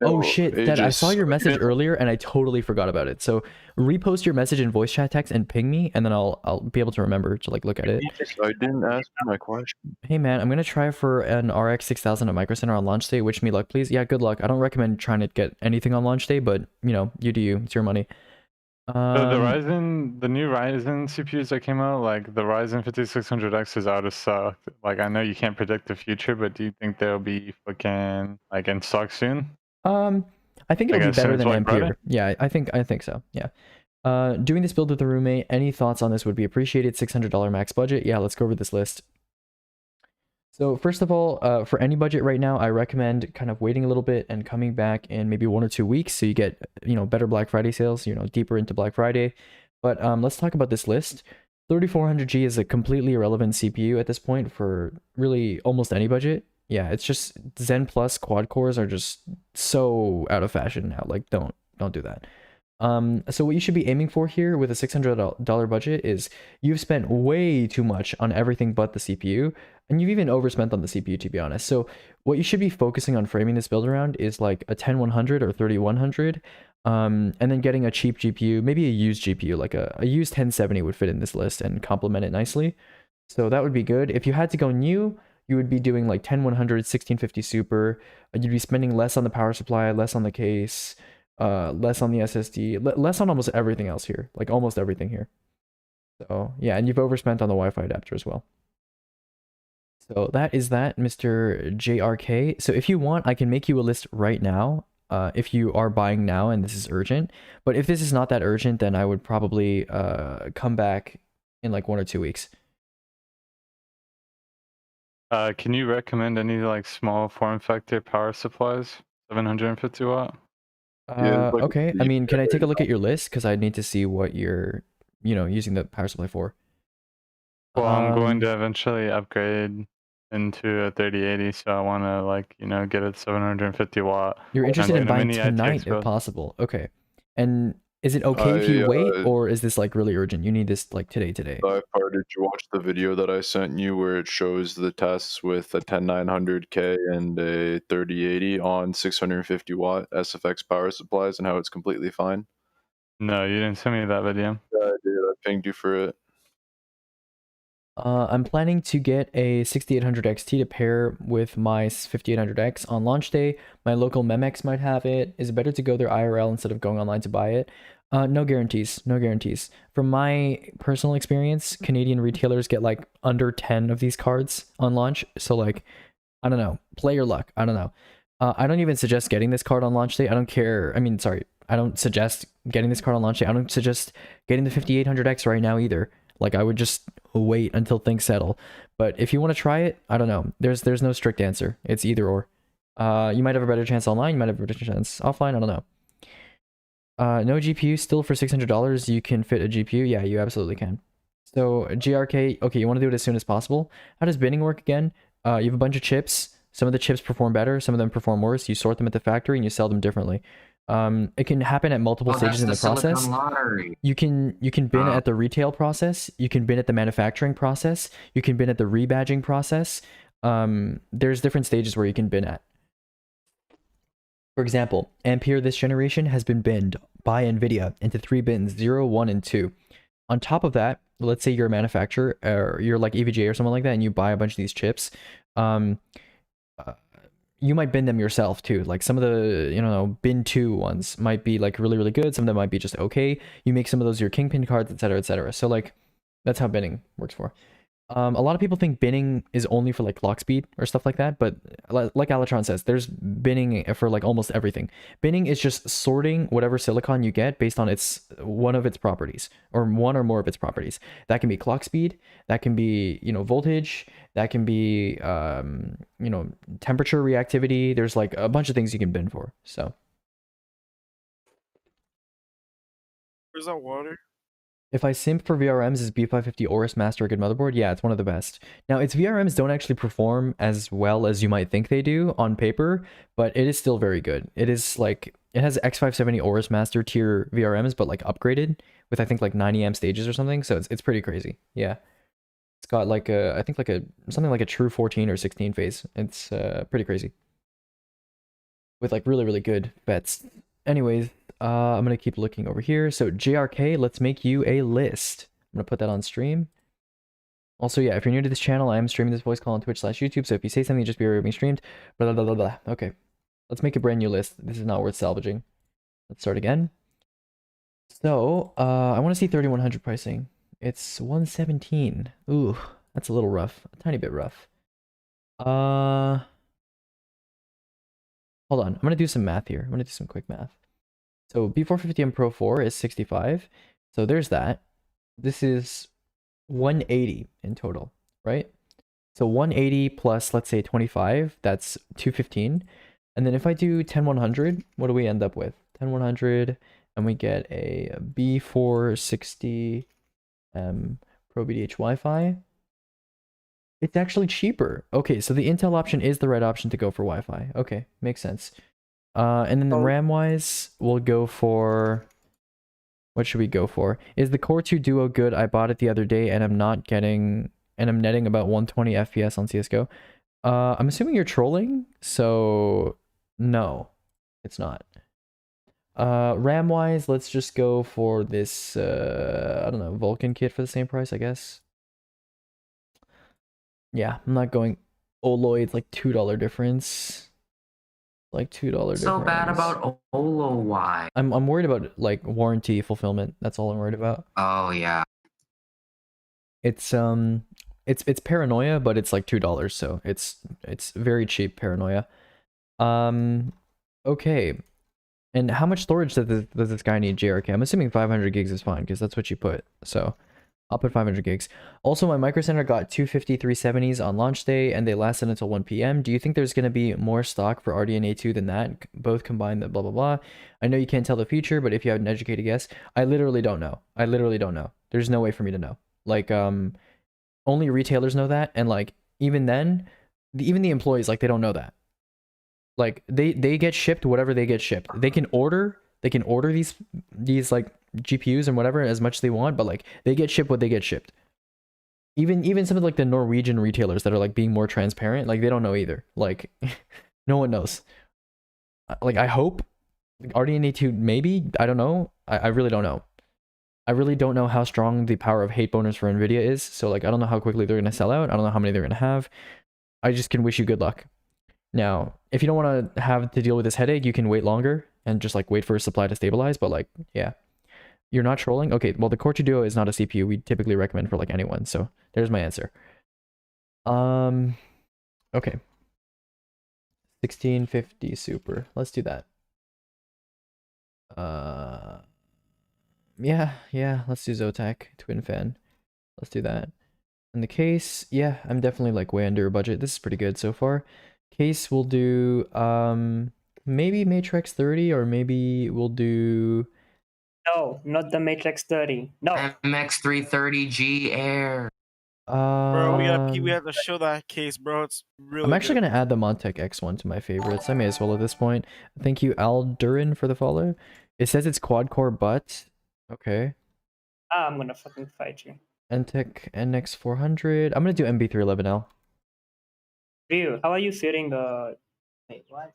Oh shit, Dad, I saw your message earlier and I totally forgot about it. So repost your message in voice chat text and ping me, and then I'll be able to remember to like look at it. I didn't ask my question. Hey man, I'm gonna try for an RX 6000 at Micro Center on launch day. Wish me luck, please. Yeah, good luck. I don't recommend trying to get anything on launch day, but you know, you do you. It's your money. The new Ryzen CPUs that came out, like the Ryzen 5600X is out of stock. Like I know you can't predict the future, but do you think they'll be fucking like in stock soon? I think it'll be better than Ampere. Yeah, I think so. Yeah. Doing this build with a roommate. Any thoughts on this would be appreciated. $600 max budget. Yeah, let's go over this list. So first of all, for any budget right now, I recommend kind of waiting a little bit and coming back in maybe 1 or 2 weeks so you get, you know, better Black Friday sales, you know, deeper into Black Friday. But let's talk about this list. 3400G is a completely irrelevant CPU at this point for really almost any budget. Yeah, it's just Zen Plus quad cores are just so out of fashion now. Like, don't do that. So what you should be aiming for here with a $600 budget is you've spent way too much on everything but the CPU, and you've even overspent on the CPU, to be honest. So what you should be focusing on framing this build around is like a 10100 or 3100, and then getting a cheap GPU, maybe a used GPU, like a used 1070 would fit in this list and complement it nicely. So that would be good. If you had to go new, you would be doing like 10100, 1650 Super. You'd be spending less on the power supply, less on the case, less on the SSD, less on almost everything else here, like almost everything here. So yeah, and you've overspent on the Wi-Fi adapter as well. So that is that, Mr. JRK. So if you want, I can make you a list right now, if you are buying now and this is urgent. But if this is not that urgent, then I would probably come back in like 1 or 2 weeks. Can you recommend any like small form factor power supplies? 750 watt? Okay, I mean, can I take a look at your list? Because I need to see what you're, you know, using the power supply for. Well, I'm going to eventually upgrade into a 3080, so I want to like get a 750 watt. You're interested in and a buying mini tonight ITX if build. possible. Okay. And is it okay if you wait, or is this like really urgent? You need this like today? Did you watch the video that I sent you where it shows the tests with a 10900K and a 3080 on 650 watt SFX power supplies and how it's completely fine? No, you didn't send me that video. Yeah, I did. I pinged you for it. I'm planning to get a 6800 XT to pair with my 5800X on launch day. My local Memex might have it. Is it better to go there IRL instead of going online to buy it? No guarantees. No guarantees. From my personal experience, Canadian retailers get like under 10 of these cards on launch. So like, I don't know. Play your luck. I don't know. I don't even suggest getting this card on launch day. I don't care. I mean, sorry. I don't suggest getting this card on launch day. I don't suggest getting the 5800X right now either. Like, I would just wait until things settle. But if you want to try it, I don't know. There's no strict answer. It's either or. You might have a better chance online. You might have a better chance offline. I don't know. No GPU still for $600. You can fit a GPU. Yeah, you absolutely can. So GRK. Okay, you want to do it as soon as possible. How does binning work again? You have a bunch of chips. Some of the chips perform better. Some of them perform worse. You sort them at the factory and you sell them differently. It can happen at multiple stages in the process. You can bin at the retail process. You can bin at the manufacturing process. You can bin at the rebadging process. There's different stages where you can bin at. For example, Ampere this generation has been binned by NVIDIA into 3 bins, 0, 1, and 2. On top of that, let's say you're a manufacturer, or you're like EVGA or something like that, and you buy a bunch of these chips. You might bin them yourself too. Like some of the, bin 2 ones might be like really, really good. Some of them might be just okay. You make some of those your kingpin cards, etc., etc. So like, that's how binning works for. A lot of people think binning is only for like clock speed or stuff like that, but like Alatron says, there's binning for like almost everything. Binning is just sorting whatever silicon you get based on one of its properties, or one or more of its properties. That can be clock speed, that can be voltage, that can be temperature reactivity. There's like a bunch of things you can bin for. So where's that water? if I simp for VRMs, is B550 Aorus Master a good motherboard? Yeah, it's one of the best. Now, its VRMs don't actually perform as well as you might think they do on paper, but it is still very good. It is like, it has X570 Aorus Master tier VRMs, but like upgraded with I think like 90 amp stages or something. So it's pretty crazy. Yeah, it's got like I think like something like a true 14 or 16 phase. It's pretty crazy with like really, really good bets. Anyways, I'm gonna keep looking over here. So JRK, let's make you a list. I'm gonna put that on stream. Also, yeah, if you're new to this channel, I am streaming this voice call on Twitch/YouTube. So if you say something, just be aware of me streamed. Blah blah blah blah. Okay, let's make a brand new list. This is not worth salvaging. Let's start again. So I want to see 3100 pricing. It's 117. Ooh, that's a little rough. A tiny bit rough. Hold on. I'm gonna do some math here. I'm gonna do some quick math. So B450M Pro 4 is 65. So there's that. This is 180 in total, right? So 180 plus, let's say 25, that's 215. And then if I do 10100, what do we end up with? 10100, and we get a B460 Pro BDH Wi-Fi. It's actually cheaper. Okay, so the Intel option is the right option to go for Wi-Fi. Okay, makes sense. And then the RAM-wise, we'll go for... What should we go for? Is the Core 2 Duo good? I bought it the other day and I'm netting about 120 FPS on CSGO. I'm assuming you're trolling, so no, it's not. RAM-wise, let's just go for this, I don't know, Vulkan kit for the same price, I guess. Yeah, I'm not going Olo, it's like $2 difference. Like $2 difference. So bad about Olo, why? I'm worried about like warranty fulfillment. That's all I'm worried about. Oh yeah. It's paranoia, but it's like $2, so it's very cheap paranoia. Okay. And how much storage does this guy need, JRK? I'm assuming 500 gigs is fine, because that's what you put. So I'll put 500 gigs. Also, my Micro Center got 250 370s on launch day, and they lasted until 1 p.m. Do you think there's going to be more stock for RDNA 2 than that? Both combined, blah, blah, blah. I know you can't tell the future, but if you have an educated guess, I literally don't know. I literally don't know. There's no way for me to know. Like, only retailers know that, and like, even then, even the employees, like, they don't know that. Like, they get shipped whatever they get shipped. They can order these like GPUs and whatever as much as they want, but like they get shipped what they get shipped. Even some of like the Norwegian retailers that are like being more transparent, like they don't know either. Like no one knows. Like I hope RDNA 2 maybe, I don't know. I really don't know. I really don't know how strong the power of hate boners for Nvidia is. So like I don't know how quickly they're gonna sell out. I don't know how many they're gonna have. I just can wish you good luck. Now, if you don't want to have to deal with this headache, you can wait longer and just like wait for supply to stabilize. But like, yeah, you're not trolling. Okay, well the Core 2 Duo is not a CPU we typically recommend for like anyone. So there's my answer. Okay. 1650 Super. Let's do that. Yeah, let's do Zotac Twin Fan. Let's do that. In the case, yeah, I'm definitely like way under budget. This is pretty good so far. Case we'll do maybe Matrix 30, or maybe we'll do No, not the Matrix 30. No. MX330G Air. Bro, we have to show that case, bro. It's really I'm actually good. gonna add the Montec X1 to my favorites. I may as well at this point. Thank you, Aldurin, for the follow. It says it's quad core, but okay. I'm gonna fucking fight you. Entec NX400. I'm gonna do MB311L. Ryu, how are you feeling the... Wait, what?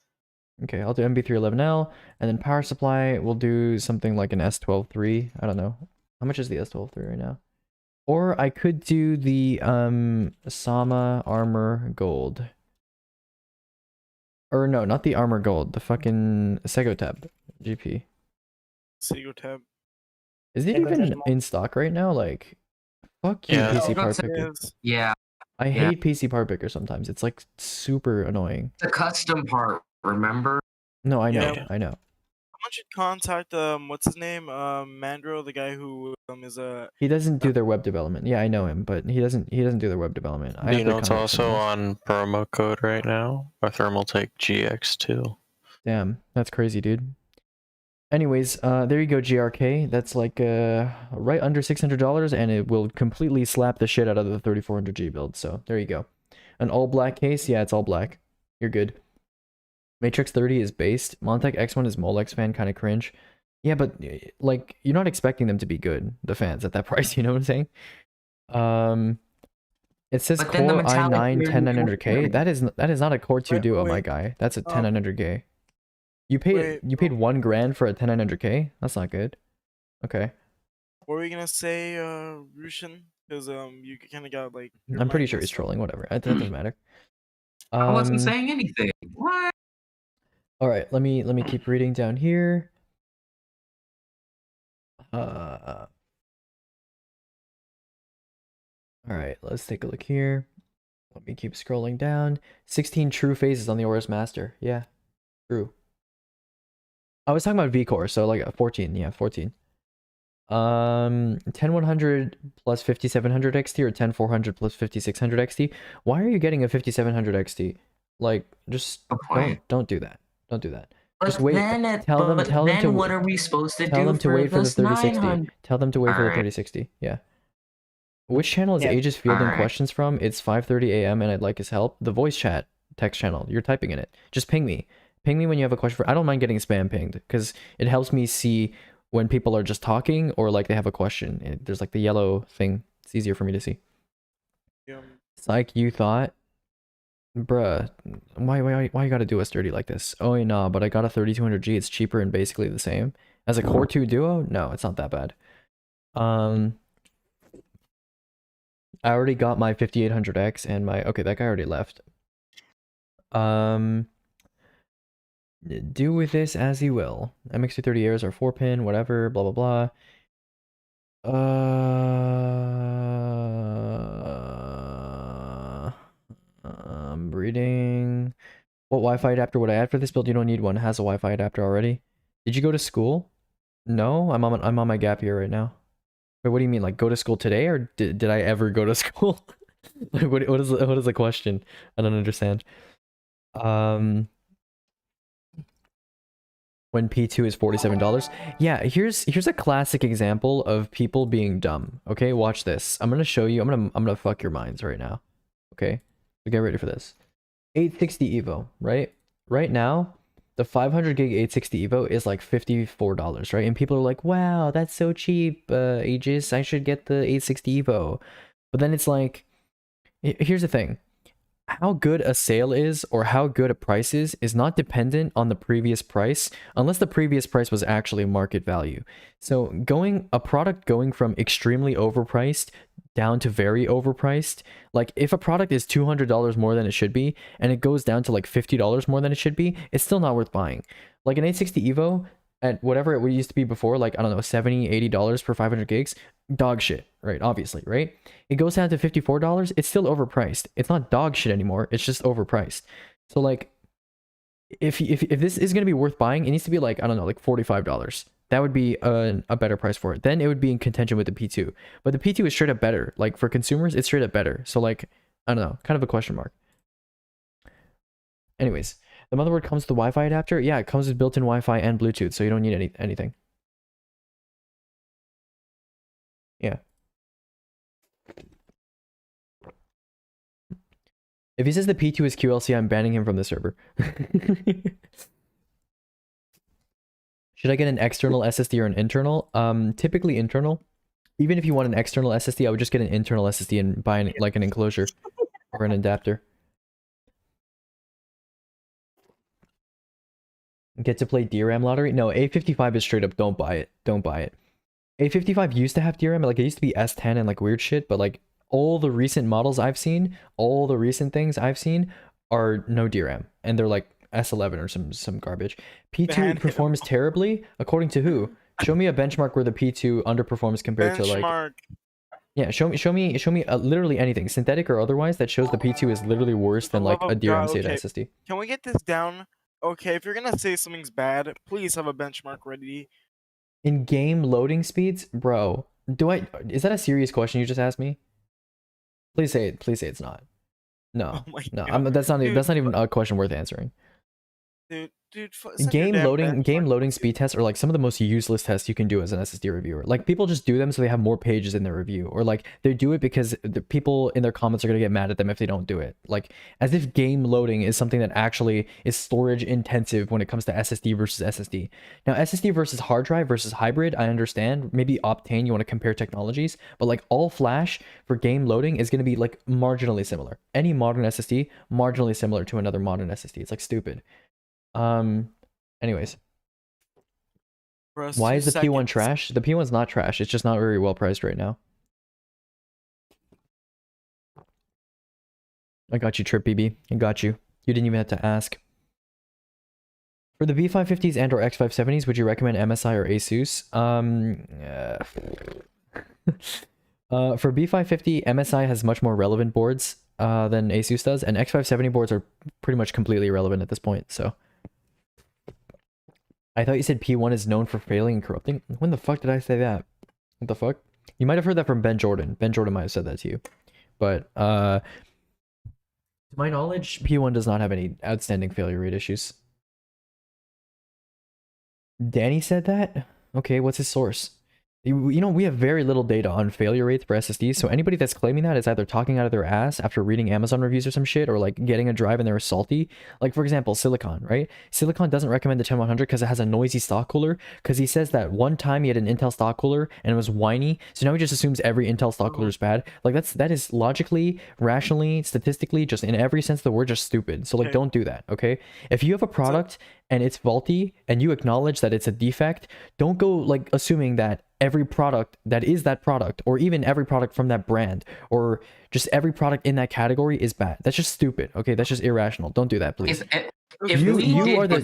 Okay, I'll do MB311L, and then power supply, we'll do something like an S12.3. I don't know. How much is the S12.3 right now? Or I could do the Sama Armor Gold. Or no, not the Armor Gold, the fucking Segotep GP. Segotep. Is it even in stock right now? Like, fuck you, Yeah. PC Part It Picker. is. Yeah, I hate PC Part Picker sometimes. It's like super annoying. it's a custom part. Remember? No, I know, Yeah. I know. Why don't you contact what's his name? Mandro, the guy who is a He doesn't do their web development. Yeah, I know him, but he doesn't do their web development. I Do have you to know it's contact also someone else. on promo code right now? A Thermaltake GX2. Damn, that's crazy, dude. Anyways, there you go, GRK. That's like right under $600, and it will completely slap the shit out of the 3400G build. So there you go. An all black case, yeah, it's all black. You're good. Matrix 30 is based. Montec X1 is Molex fan, kind of cringe. Yeah, but like you're not expecting them to be good, the fans at that price. You know what I'm saying? It says But then the Core metallic i9 weird 10900K. That is not a Core 2 Wait, Duo, my wait. guy. That's a 10900K. You Wait, paid $1,000 for a 10900K? That's not good. Okay. What were you gonna say, Rushin? Because you kind of got like. your I'm pretty mic sure he's messed up. trolling, whatever. That doesn't matter. I wasn't saying anything. What? All right, let me keep reading down here. All right, let's take a look here. Let me keep scrolling down. 16 true phases on the Aorus Master. Yeah, true. I was talking about V-Core, so like 14. Yeah, 14. 10100 plus 5700 XT or 10400 plus 5600 XT. Why are you getting a 5700 XT? Like, just don't do that. Don't do that. Just wait. Tell them to. What are we supposed to Tell do them to for wait for the this 3060. 900? Tell them to wait for the Alright. 3060. Yeah. Which channel is Yeah. Aegis fielding Alright. questions from? It's 5:30 a.m. and I'd like his help. The voice chat text channel. You're typing in it. Just ping me. Ping me when you have a question for. I don't mind getting spam pinged because it helps me see when people are just talking or like they have a question. There's like the yellow thing. It's easier for me to see. It's like you thought, bruh. Why you gotta do us dirty like this? Oh yeah, nah, but I got a 3200G. It's cheaper and basically the same as a Core 2 Duo. No, it's not that bad. I already got my 5800X and my... Okay, that guy already left. Do with this as you will. MX230 Airs are 4-pin, whatever, blah, blah, blah. I'm reading... What Wi-Fi adapter would I add for this build? You don't need one. It has a Wi-Fi adapter already. Did you go to school? No, I'm on my gap year right now. Wait, what do you mean? Like, go to school today, or did I ever go to school? Like, what is the question? I don't understand. When P2 is $47. Yeah, here's a classic example of people being dumb. Okay, watch this. I'm gonna show you. I'm gonna fuck your minds right now. Okay, so get ready for this. 860 Evo, right? Right now, the 500 gig 860 Evo is like $54, right? And people are like, wow, that's so cheap, Aegis, I should get the 860 Evo. But then it's like, here's the thing. How good a sale is or how good a price is not dependent on the previous price unless the previous price was actually market value. So a product going from extremely overpriced down to very overpriced, like if a product is $200 more than it should be and it goes down to like $50 more than it should be, it's still not worth buying. Like an 860 Evo at whatever it used to be before, like I don't know, $70-$80 for 500 gigs, dog shit, right? Obviously, right? It goes down to $54, it's still overpriced. It's not dog shit anymore, it's just overpriced. So like if this is going to be worth buying, it needs to be like, I don't know, like $45. That would be a better price for it. Then it would be in contention with the P2. But the P2 is straight up better. Like for consumers, it's straight up better. So like, I don't know, kind of a question mark. Anyways, the motherboard comes with the Wi-Fi adapter. Yeah, it comes with built-in Wi-Fi and Bluetooth, so you don't need anything. Yeah. If he says the P2 is QLC, I'm banning him from the server. Should I get an external SSD or an internal? Typically internal. Even if you want an external SSD, I would just get an internal SSD and buy like an enclosure or an adapter. Get to play DRAM lottery? No, A55 is straight up don't buy it. Don't buy it. A55 used to have DRAM, like it used to be S10 and like weird shit, but like all the recent models I've seen, all the recent things I've seen are no DRAM, and they're like S11 or some garbage. P2 performs terribly, according to who? Show me a benchmark where the P2 underperforms compared to like. Yeah, show me literally anything, synthetic or otherwise, that shows the P2 is literally worse than like a DRAM state SSD. Can we get this down? Okay, if you're gonna say something's bad, please have a benchmark ready. In game loading speeds, bro. Is that a serious question you just asked me? Please say it. Please say it's not. No, no. That's not even a question worth answering. Dude, game loading speed tests are like some of the most useless tests you can do as an SSD reviewer. Like people just do them so they have more pages in their review, or like they do it because the people in their comments are gonna get mad at them if they don't do it. Like as if game loading is something that actually is storage intensive when it comes to SSD versus SSD. Now SSD versus hard drive versus hybrid, I understand. Maybe Optane, you want to compare technologies, but like all flash for game loading is gonna be like marginally similar. Any modern SSD marginally similar to another modern SSD. It's like stupid. Anyways, why is the P1 trash? The P1's not trash, it's just not very well priced right now. I got you, Trip BB. I got you. You didn't even have to ask. For the B550s and or X570s, would you recommend MSI or Asus? For B550, MSI has much more relevant boards than Asus does, and X570 boards are pretty much completely irrelevant at this point, so. I thought you said P1 is known for failing and corrupting. When the fuck did I say that? What the fuck? You might have heard that from Ben Jordan. Ben Jordan might have said that to you. But, to my knowledge, P1 does not have any outstanding failure rate issues. Danny said that? Okay, what's his source? You know, we have very little data on failure rates for SSDs, so anybody that's claiming that is either talking out of their ass after reading Amazon reviews or some shit, or like getting a drive and they're salty. Like for example, Silicon, right? Silicon doesn't recommend the 10100 because it has a noisy stock cooler, because he says that one time he had an Intel stock cooler and it was whiny, so now he just assumes every Intel stock cooler is bad. Like that is logically, rationally, statistically, just in every sense of the word, just stupid. So like don't do that, okay? If you have a product and it's faulty and you acknowledge that it's a defect, don't go like assuming that every product that is that product, or even every product from that brand, or just every product in that category is bad. That's just stupid. Okay, that's just irrational. Don't do that, please. You are the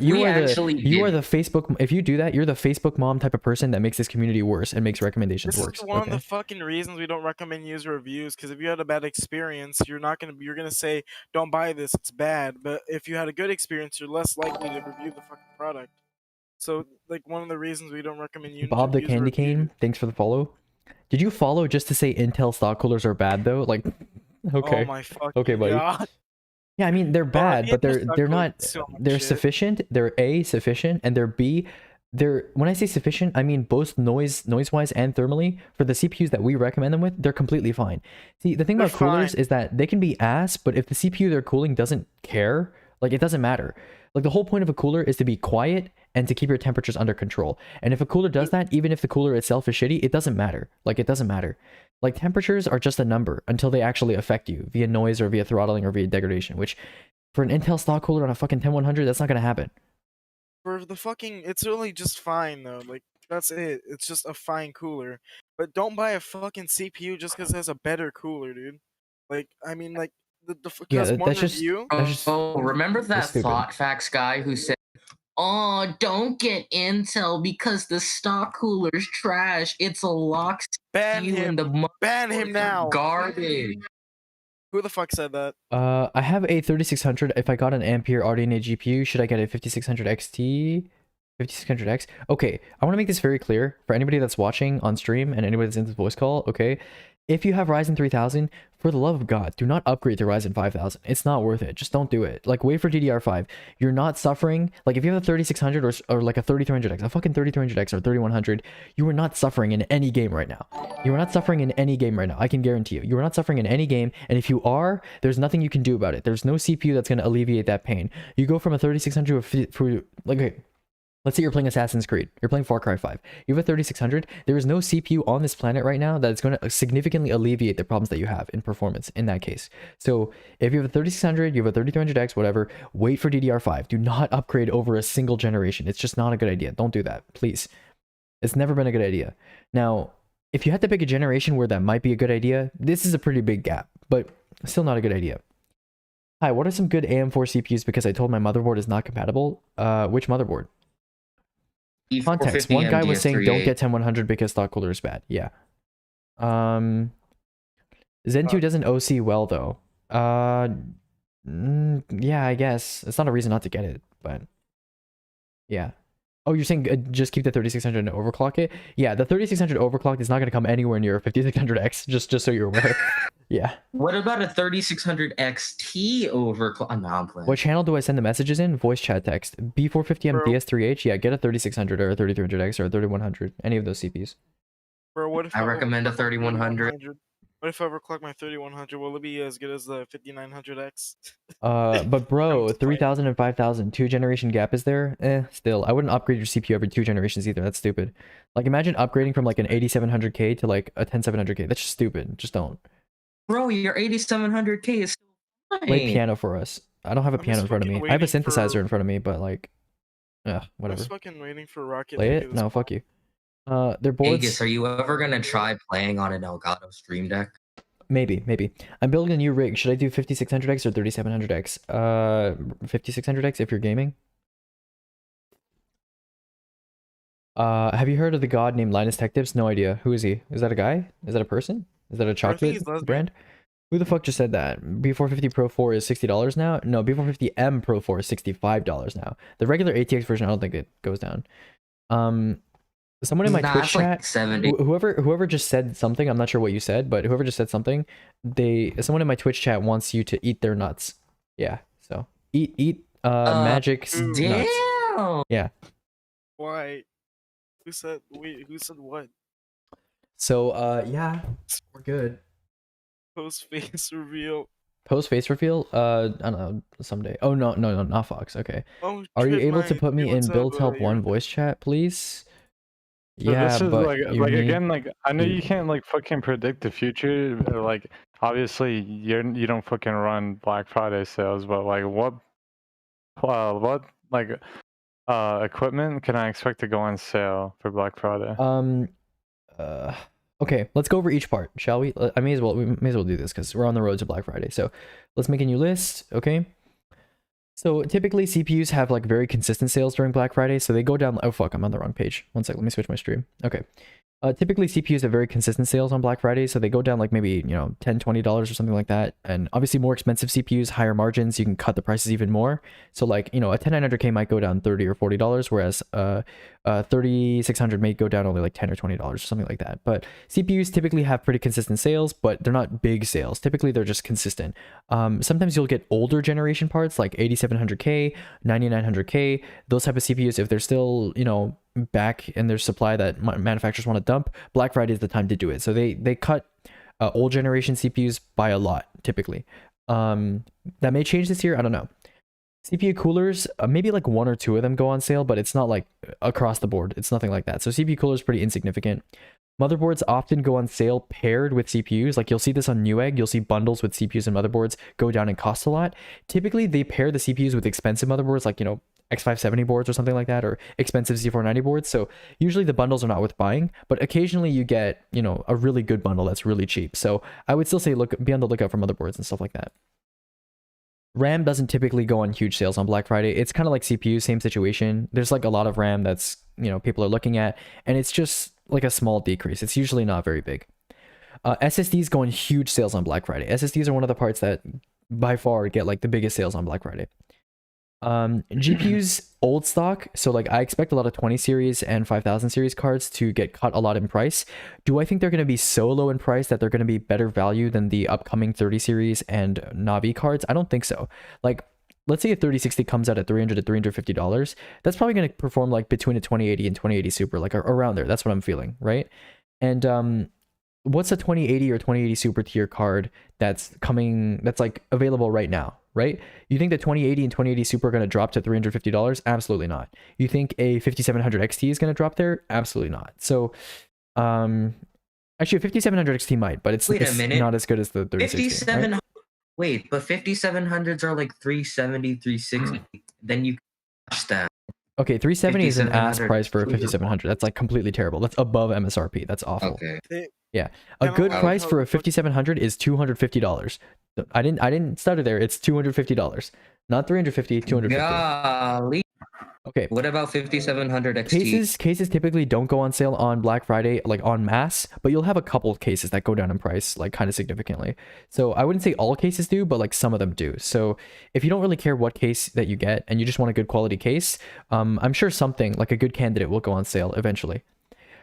Facebook. If you do that, you're the Facebook mom type of person that makes this community worse and makes recommendations worse. This is one of the fucking reasons we don't recommend user reviews. Because if you had a bad experience, you're gonna say don't buy this, it's bad. But if you had a good experience, you're less likely to review the fucking product. So, like, one of the reasons we don't recommend you. Bob the Candy Cane, thanks for the follow. Did you follow just to say Intel stock coolers are bad though? Like, okay, oh my fucking okay, buddy. God. Yeah, I mean they're bad, but they're not. They're sufficient. They're A, sufficient, and they're B, when I say sufficient, I mean both noise wise and thermally. For the CPUs that we recommend them with, they're completely fine. See, the thing They're about coolers fine. is that they can be ass, but if the CPU they're cooling doesn't care, like it doesn't matter. Like the whole point of a cooler is to be quiet and to keep your temperatures under control. And if a cooler does that, even if the cooler itself is shitty, it doesn't matter. Like it doesn't matter. Like temperatures are just a number until they actually affect you via noise or via throttling or via degradation, which for an Intel stock cooler on a fucking 10100, that's not going to happen. For the fucking, it's really just fine though. Like that's it. It's just a fine cooler. But don't buy a fucking CPU just because it has a better cooler, dude. Like I mean, like because one that's just review. Remember that that's stupid. Thought Facts guy who said, "Oh, don't get Intel because the stock cooler's trash. It's a lock Ban CPU him. and the Ban him now. garbage." Who the fuck said that? I have a 3600. If I got an Ampere RDNA GPU, should I get a 5600 XT? 5600X? Okay, I want to make this very clear for anybody that's watching on stream and anybody that's in this voice call, okay? If you have Ryzen 3000, for the love of God, do not upgrade to Ryzen 5000. It's not worth it. Just don't do it. Like, wait for DDR5. You're not suffering. Like, if you have a 3600 or like a 3300X, a fucking 3300X or 3100, you are not suffering in any game right now. You are not suffering in any game right now. I can guarantee you. You are not suffering in any game, and if you are, there's nothing you can do about it. There's no CPU that's going to alleviate that pain. You go from a 3600 for, like, okay, let's say you're playing Assassin's Creed. You're playing Far Cry 5. You have a 3600. There is no CPU on this planet right now that is going to significantly alleviate the problems that you have in performance in that case. So if you have a 3600, you have a 3300X, whatever, wait for DDR5. Do not upgrade over a single generation. It's just not a good idea. Don't do that, please. It's never been a good idea. Now, if you had to pick a generation where that might be a good idea, this is a pretty big gap, but still not a good idea. Hi, what are some good AM4 CPUs because I told my motherboard is not compatible? Which motherboard? Context. One guy was saying don't get 10100 because stock cooler is bad. Yeah. Zen 2 doesn't OC well though. Yeah, I guess. It's not a reason not to get it, but yeah. Oh, you're saying just keep the 3600 and overclock it? Yeah, the 3600 overclocked is not going to come anywhere near a 5600X, just so you're aware. Yeah. What about a 3600 XT overclock? I'm not playing. What channel do I send the messages in? Voice chat text. B450M DS3H? Yeah, get a 3600 or a 3300X or a 3100. Any of those CPs. Bro, what if I recommend a 3100. What if I overclock my 3100? Will it be as good as the 5900X? But bro, 3000 and 5000, 2-generation gap is there? Still, I wouldn't upgrade your CPU every 2 generations either. That's stupid. Like, imagine upgrading from like an 8700K to like a 10700K. That's just stupid. Just don't. Bro, your 8700K is still fine. Play piano for us. I don't have a piano in front of me. I have a synthesizer in front of me, but like, I'm whatever. just fucking waiting for Rocket. Play it? No, fuck you. They're boards. Aegis, are you ever gonna try playing on an Elgato Stream Deck? Maybe. I'm building a new rig. Should I do 5600X or 3700X? 5600X if you're gaming. Have you heard of the god named Linus Tech Tips? No idea. Who is he? Is that a guy? Is that a person? Is that a chocolate brand? Who the fuck just said that? B450 Pro 4 is $60 now? No, B450M Pro 4 is $65 now. The regular ATX version, I don't think it goes down. Someone in my Twitch chat, whoever just said something, I'm not sure what you said, but whoever just said something, someone in my Twitch chat wants you to eat their nuts. Yeah, so eat Magic's nuts. Yeah. Why? Who said what? So yeah, we're good. Post face reveal. Post face reveal? I don't know, someday. Oh no, not Fox. Okay. Oh, are you shit, able to my put me in what's build up, help 1 yeah. voice chat, please? So Yeah, this is but you need... again, like I know you can't like fucking predict the future. Like obviously you don't fucking run Black Friday sales, but like what like equipment can I expect to go on sale for Black Friday? Okay, let's go over each part, shall we? We may as well do this because we're on the road to Black Friday. So let's make a new list, okay? So typically CPUs have like very consistent sales during Black Friday, so they go down. Oh fuck, I'm on the wrong page. One sec, let me switch my stream. Okay. Typically CPUs have very consistent sales on Black Friday, so they go down like maybe, $10, $20 or something like that. And obviously more expensive CPUs, higher margins, you can cut the prices even more. So like, a 10900K might go down $30 or $40, whereas 3600 may go down only like $10 or $20 or something like that. But CPUs typically have pretty consistent sales, but they're not big sales. Typically they're just consistent. Sometimes you'll get older generation parts like 8700K, 9900K, those type of CPUs, if they're still, back in their supply that manufacturers want to dump, Black Friday is the time to do it. So they cut old generation CPUs by a lot typically. That may change this year, I don't know. CPU coolers, maybe like 1 or 2 of them go on sale, but it's not like across the board. It's nothing like that. So CPU coolers pretty insignificant. Motherboards often go on sale paired with CPUs. Like you'll see this on Newegg. You'll see bundles with CPUs and motherboards go down in cost a lot. Typically, they pair the CPUs with expensive motherboards, like, you know, X570 boards or something like that, or expensive Z490 boards. So usually the bundles are not worth buying, but occasionally you get, you know, a really good bundle that's really cheap. So I would still say be on the lookout for motherboards and stuff like that. RAM doesn't typically go on huge sales on Black Friday. It's kind of like CPU, same situation. There's like a lot of RAM that's, you know, people are looking at, and it's just like a small decrease. It's usually not very big. SSDs go on huge sales on Black Friday. SSDs are one of the parts that by far get like the biggest sales on Black Friday. GPUs old stock, so like I expect a lot of 20 series and 5000 series cards to get cut a lot in price. Do I think they're going to be so low in price that they're going to be better value than the upcoming 30 series and Navi cards? I don't think so. Like, let's say a 3060 comes out at $300 to $350, that's probably going to perform like between a 2080 and 2080 Super, like around there. That's what I'm feeling, right? And what's a 2080 or 2080 Super tier card that's coming, that's like available right now, right? You think the 2080 and 2080 Super are going to drop to $350? Absolutely not. You think a 5700 XT is going to drop there? Absolutely not. So, actually, a 5700 XT might, but it's not as good as the 3060. Right? Wait, but 5700s are like 370, 360. Then you catch that. Okay, 370 is an ass price for a 5700. That's like completely terrible. That's above MSRP. That's awful. Okay. Yeah, a good price for a 5700 is $250. I didn't stutter there. It's $250, not $350. $250. Golly. Okay. What about 5700 XT? Cases typically don't go on sale on Black Friday, like en masse, but you'll have a couple of cases that go down in price, like kind of significantly. So I wouldn't say all cases do, but like some of them do. So if you don't really care what case that you get and you just want a good quality case, I'm sure something like a good candidate will go on sale eventually.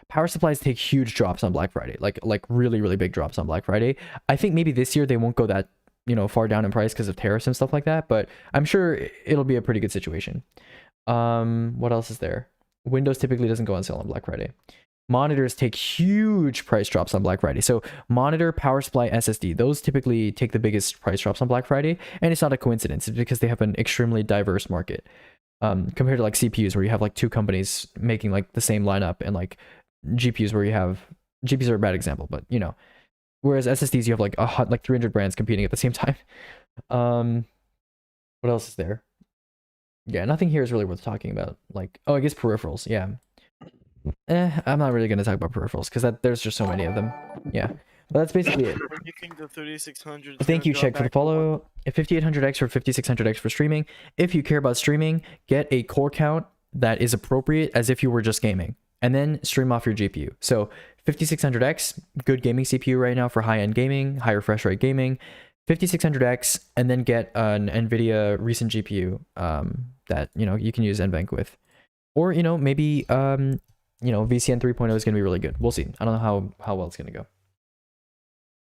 Power supplies take huge drops on Black Friday, like really, really big drops on Black Friday. I think maybe this year they won't go that, you know, far down in price because of tariffs and stuff like that, but I'm sure it'll be a pretty good situation. What else is there? Windows typically doesn't go on sale on Black Friday. Monitors take huge price drops on Black Friday. So monitor, power supply, SSD, those typically take the biggest price drops on Black Friday, and it's not a coincidence. It's because they have an extremely diverse market. Compared to like CPUs where you have like 2 companies making like the same lineup, and like GPUs where you have, GPUs are a bad example, but you know, whereas SSDs you have like 300 brands competing at the same time. What else is there? Yeah, nothing here is really worth talking about. Like, oh, I guess peripherals. Yeah. I'm not really going to talk about peripherals because there's just so many of them. Yeah. But that's basically it. You think the 3600? Thank you, Check, for the follow. A 5800X or 5600X for streaming. If you care about streaming, get a core count that is appropriate as if you were just gaming, and then stream off your GPU. So 5600X, good gaming CPU right now for high-end gaming, high refresh rate gaming. 5600X, and then get an NVIDIA recent GPU that, you know, you can use NVENC with. Or, you know, maybe, you know, VCN 3.0 is going to be really good. We'll see. I don't know how well it's going to go.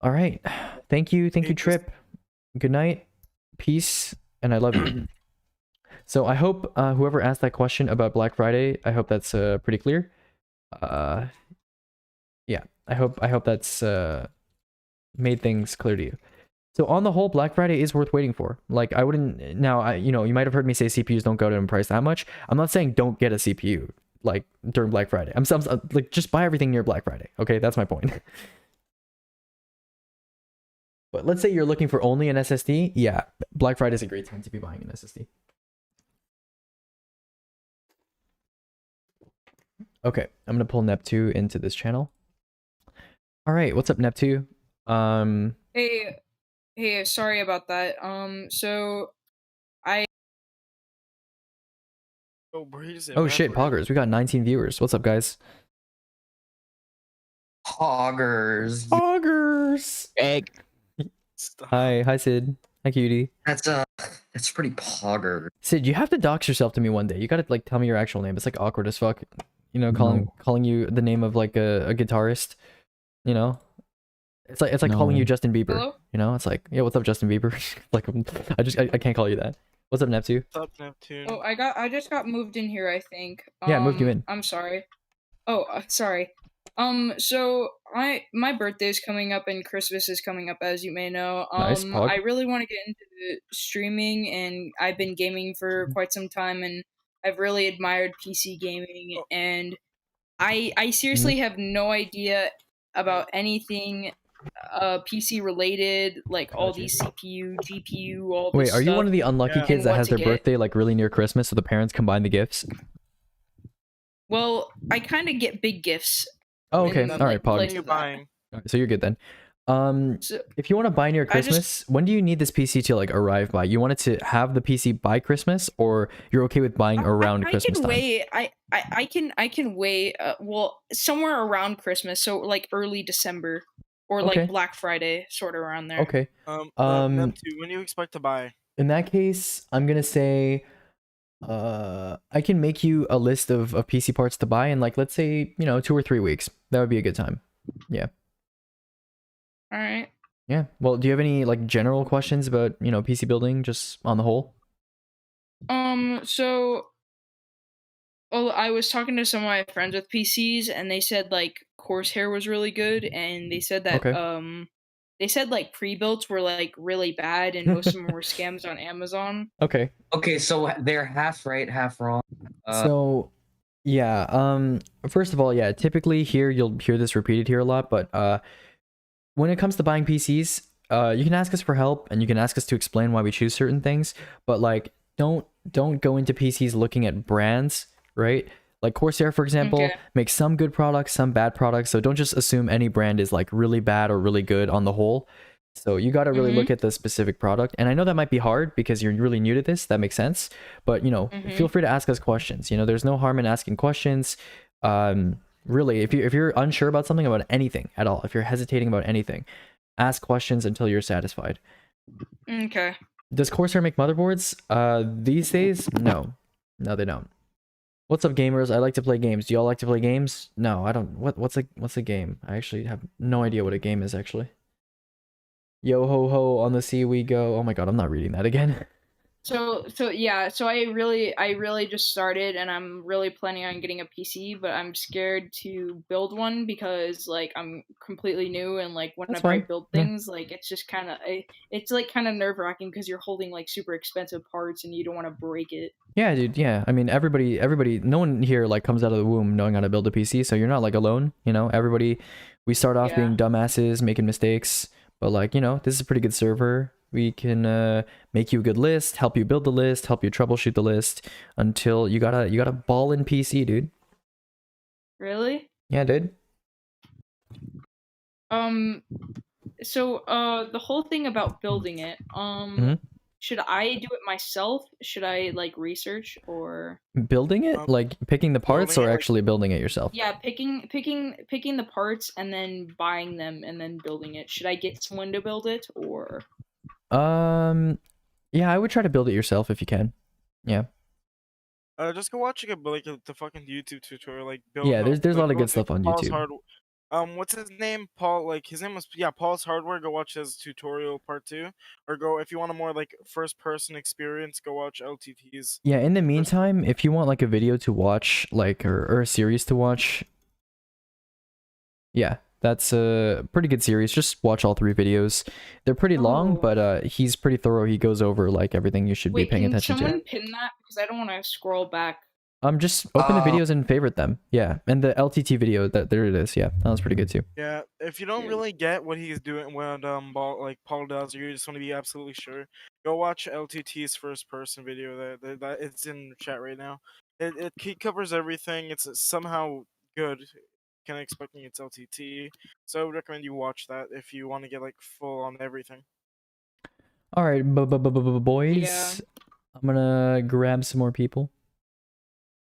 All right. Thank you, Trip. Good night. Peace, and I love you. So I hope whoever asked that question about Black Friday, I hope that's pretty clear. Yeah, I hope that's made things clear to you. So on the whole, Black Friday is worth waiting for. Like, I wouldn't, now, you know, you might have heard me say CPUs don't go down in price that much. I'm not saying don't get a CPU like during Black Friday. I'm like, just buy everything near Black Friday. Okay, that's my point. But let's say you're looking for only an SSD. Yeah, Black Friday is a great time to be buying an SSD. Okay, I'm gonna pull Nep2 into this channel. All right, what's up, Nep2? Hey, sorry about that. So I. Oh shit, Poggers, we got 19 viewers. What's up, guys? Poggers. Egg. Hi, Sid. Hi, Cutie. That's pretty pogger. Sid, you have to dox yourself to me one day. You gotta like tell me your actual name. It's like awkward as fuck. You know, calling you the name of like a guitarist. You know, it's like calling you Justin Bieber. Hello? You know, it's like, yeah, what's up, Justin Bieber? Like, I can't call you that. What's up, Neptune? What's up, Neptune? Oh, I just got moved in here, I think. Yeah, I moved you in. I'm sorry. Oh, sorry. So my birthday is coming up and Christmas is coming up, as you may know. Nice, Pog. I really want to get into streaming, and I've been gaming for quite some time, and I've really admired PC gaming, and I seriously have no idea about anything PC related, like all these CPU, GPU, all this Wait, are you stuff, one of the unlucky Yeah. kids that what has to their get. birthday like really near Christmas, so the parents combine the gifts? Well, I kind of get big gifts. Oh, okay. in, All right, like, Pog. What place are you of that. buying? Alright, so you're good then. So, If you want to buy near I just- Christmas, when do you need this PC to like arrive by? You want it to have the PC by Christmas, or you're okay with buying around I Christmas can time? wait. I can wait. Well, somewhere around Christmas, so like early December or Okay. like Black Friday, sort of around there. Okay. Neptune, when do you expect to buy? In that case, I'm gonna say, I can make you a list of PC parts to buy in like, let's say, 2 or 3 weeks. That would be a good time. Yeah. All right. Yeah. Well, do you have any like general questions about, PC building just on the whole? So, well, I was talking to some of my friends with PCs, and they said like Corsair was really good, and they said that Okay. they said like pre-builts were like really bad, and most of them were scams on Amazon. Okay. Okay, so they're half right, half wrong. So, yeah, first of all, yeah, typically here you'll hear this repeated here a lot, but when it comes to buying PCs, you can ask us for help and you can ask us to explain why we choose certain things, but like don't go into PCs looking at brands, right? Like Corsair, for example, Okay. makes some good products, some bad products, so don't just assume any brand is like really bad or really good on the whole. So you got to really look at the specific product. And I know that might be hard because you're really new to this. That makes sense. But, feel free to ask us questions. There's no harm in asking questions. Really, if you're unsure about something, about anything at all, if you're hesitating about anything, ask questions until you're satisfied. Okay. Does Corsair make motherboards? These days? No. No, they don't. What's up, gamers? I like to play games. Do y'all like to play games? No, I don't. What's a game? I actually have no idea what a game is, actually. Yo ho ho, on the sea we go. Oh my god, I'm not reading that again. So yeah, so I really just started, and I'm really planning on getting a PC, but I'm scared to build one because like I'm completely new, and like whenever I fine. build Yeah. things, like it's just kind of it's like kind of nerve-wracking because you're holding like super expensive parts and you don't want to break it. Yeah, dude. Yeah, I mean, everybody. No one here like comes out of the womb knowing how to build a PC, so you're not like alone. Everybody. We start off being dumbasses, making mistakes, but like this is a pretty good server. We can make you a good list, help you build the list, help you troubleshoot the list until you got a ball in PC, dude. Really? Yeah, dude. So the whole thing about building it, should I do it myself? Should I like research or? Building it, like picking the parts, or actually building it yourself? Yeah, picking the parts and then buying them and then building it. Should I get someone to build it or? Yeah, I would try to build it yourself if you can. Yeah. Just go watch the fucking YouTube tutorial, like build. Yeah, there's a lot of good stuff on Paul's YouTube. What's his name? Paul. Like his name was Paul's Hardware. Go watch his tutorial part 2, or go if you want a more like first person experience. Go watch LTT's. Yeah, in the meantime, if you want like a video to watch, like or a series to watch, yeah, that's a pretty good series. Just watch all 3 videos. They're pretty long, but he's pretty thorough. He goes over like everything you should be paying attention someone to. pin that because I don't want to scroll back. Just open the videos and favorite them. Yeah, and the LTT video, there it is. Yeah, that was pretty good too. Yeah, if you don't really get what he's doing, what Paul does, or you just want to be absolutely sure, go watch LTT's first person video. That it's in the chat right now. He covers everything. It's somehow good. Kind of expecting it's LTT, so I would recommend you watch that if you want to get like full on everything. All right, boys. Yeah. I'm gonna grab some more people.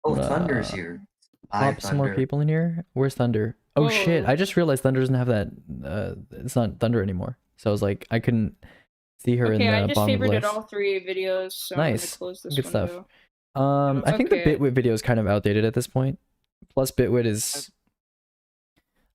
Oh, Thunder's here. Pop some more people in here. Where's Thunder? Oh shit! I just realized Thunder doesn't have that. It's not Thunder anymore. So I was like, I couldn't see her in the Okay, I just bottom of the favorited list. all 3 videos. So Nice. I'm gonna close this Good stuff. window. I think the Okay. Bitwit video is kind of outdated at this point. Plus, Bitwit is.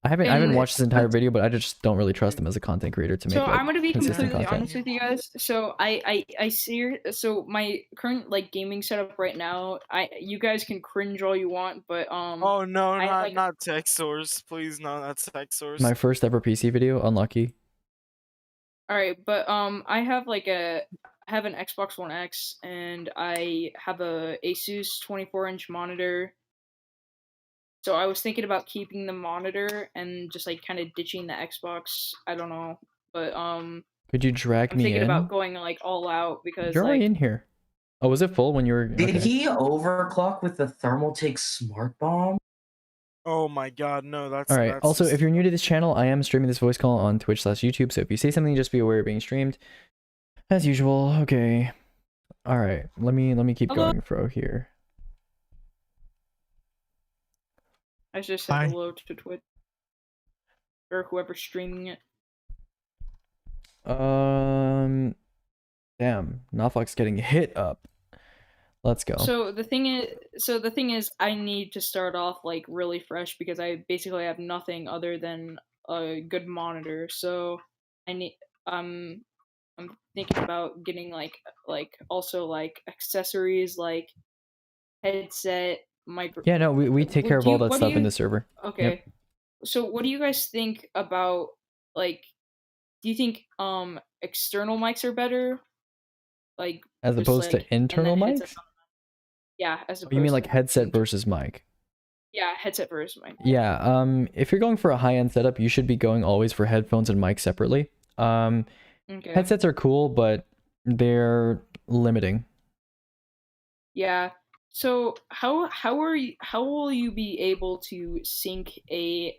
I haven't And- watched this entire video, but I just don't really trust him as a content creator to make So like, I'm gonna be consistent completely content. honest with you guys. So I see. So my current like gaming setup right now, you guys can cringe all you want, but Oh no, I, not like- not tech source, please, no, not tech source. My first ever PC video, unlucky. all right, but I have I have an Xbox One X and I have a Asus 24-inch monitor. So I was thinking about keeping the monitor and just like kind of ditching the Xbox. I don't know, but Could you drag I'm me thinking in? about going like all out because You're already like in here. Oh, was it full when you were? Did okay. he overclock with the Thermaltake Smart Bomb? Oh my god, no, that's All right. That's Also, just- if you're new to this channel, I am streaming this voice call on Twitch/YouTube. So if you say something, just be aware of being streamed. As usual. Okay. All right. Let me keep Hello? going, Fro here. I just said Hi. hello to Twitch or whoever's streaming it. Damn. Noflux getting hit up. Let's go. So the thing is, I need to start off like really fresh because I basically have nothing other than a good monitor. So I need I'm thinking about getting like also like accessories like headset, micro. Yeah, no, we take What care of do all you- that what do stuff in you- the server. Okay. Yep. So what do you guys think about like? Do you think external mics are better? Like As just, opposed like, to and internal then headsets mics? on- Yeah, as Oh, opposed you mean to like headset versus mic? Yeah, headset versus mic. Yeah, if you're going for a high-end setup, you should be going always for headphones and mic separately. Okay. Headsets are cool, but they're limiting. Yeah. So how will you be able to sync a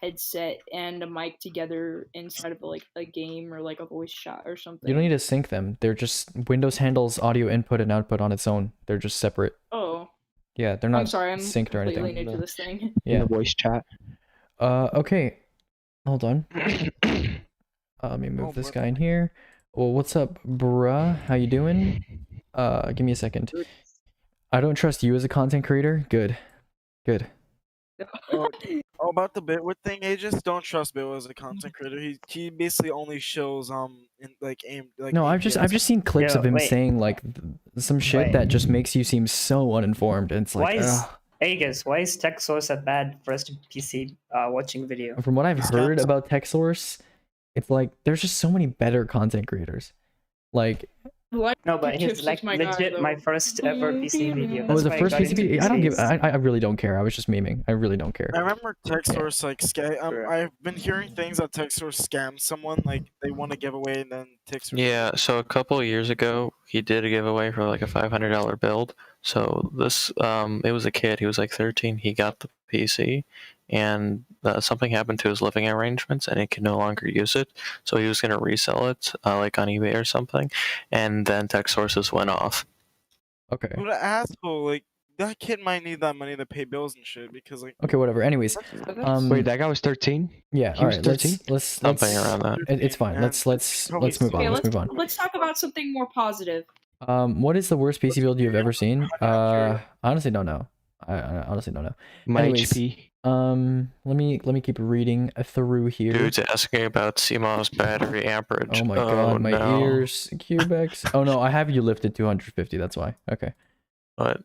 headset and a mic together inside of like a game or like a voice chat or something? You don't need to sync them. They're just Windows handles audio input and output on its own. They're just separate. Oh. Yeah, they're not I'm sorry, I'm synced or completely anything. new to this thing. Yeah. voice chat. Okay. Hold on. Let me move this guy in here. Well, what's up, bruh? How you doing? Give me a second. I don't trust you as a content creator. Good. Good. Oh, about the Bitwit thing, Aegis, don't trust Bitwit as a content creator. He basically only shows in like aim like. No, I've just seen clips Yo, of him wait. saying like some shit Wait. that just makes you seem so uninformed. And it's Why like, is ugh. Aegis? Why is tech source a bad first PC watching video? From what I've heard about TechSource, it's like there's just so many better content creators. Like, No, but Chips he's is like my guy, legit though. my first ever PC video. oh, That's the why I first got into PCB. I don't give. PCs. I really don't care. I was just memeing. I really don't care. I remember TechSource like I've been hearing things that TechSource scams someone, like they want to give away and then TechSource. Yeah, so a couple of years ago, he did a giveaway for like a $500 build. So this, it was a kid. He was like 13. He got the PC, and something happened to his living arrangements, and he could no longer use it. So he was going to resell it, like on eBay or something, and then Tech Sources went off. Okay. What an asshole! Like that kid might need that money to pay bills and shit because like. Okay, whatever. Anyways, Wait, that guy was 13? Yeah. He All was right. 13? Let's Something around that. It's fine. Let's move on. Okay, Let's move on. let's talk about something more positive. What is the worst PC build you've ever seen? Honestly don't know. I honestly don't know. My Anyways, HP. let me keep reading through here. Dude's asking about CMOS battery amperage. Oh my god, my no. ears, Cubex. Oh no, I have you lifted 250. That's why. Okay. But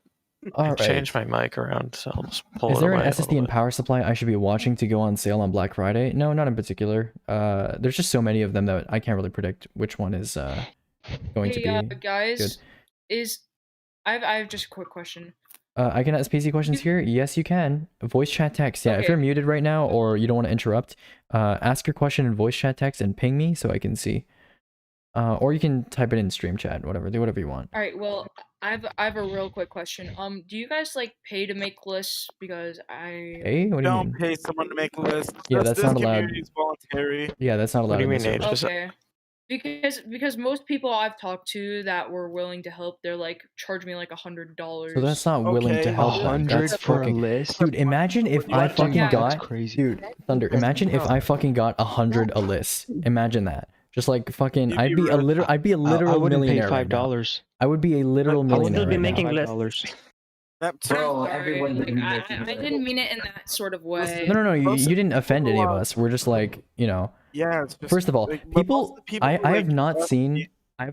All I right. changed my mic around, so I'll just pull Is it there an away a SSD little and bit. power supply I should be watching to go on sale on Black Friday? No, not in particular. There's just so many of them that I can't really predict which one is going to Hey, be guys, good. I have just a quick question. I can ask PC questions here. Yes, you can. Voice chat text. Yeah, if Okay. you're muted right now or you don't want to interrupt, ask your question in voice chat text and ping me so I can see. Or you can type it in stream chat. Whatever. Do whatever you want. All right, well, I have a real quick question. Do you guys like pay to make lists? Because I Hey, what do you Don't mean? pay someone to make lists. Yeah, This that's not allowed. community is voluntary. Yeah, that's not allowed. What do you in the mean, server. Aegis? Okay. Because most people I've talked to that were willing to help, they're like charge me like $100. So that's not willing to Okay. help. them. 100 That's for a fucking. list? Dude, imagine if I Yeah. fucking Yeah. got. That's crazy. Dude, Thunder. Imagine if I fucking got 100 a list. Imagine that. Just like fucking, You'd I'd be be a rich. literal. I'd be a literal I wouldn't pay millionaire. right now. $5. I would be a literal I would millionaire. still be right now. making $5. lists. Bro, everyone Like, knew I Mickey Mouse. didn't mean it in that sort of way. No, you didn't offend any of us. We're just like, you know. Yeah, it's just, First of all, like, but most of the people who, I like, have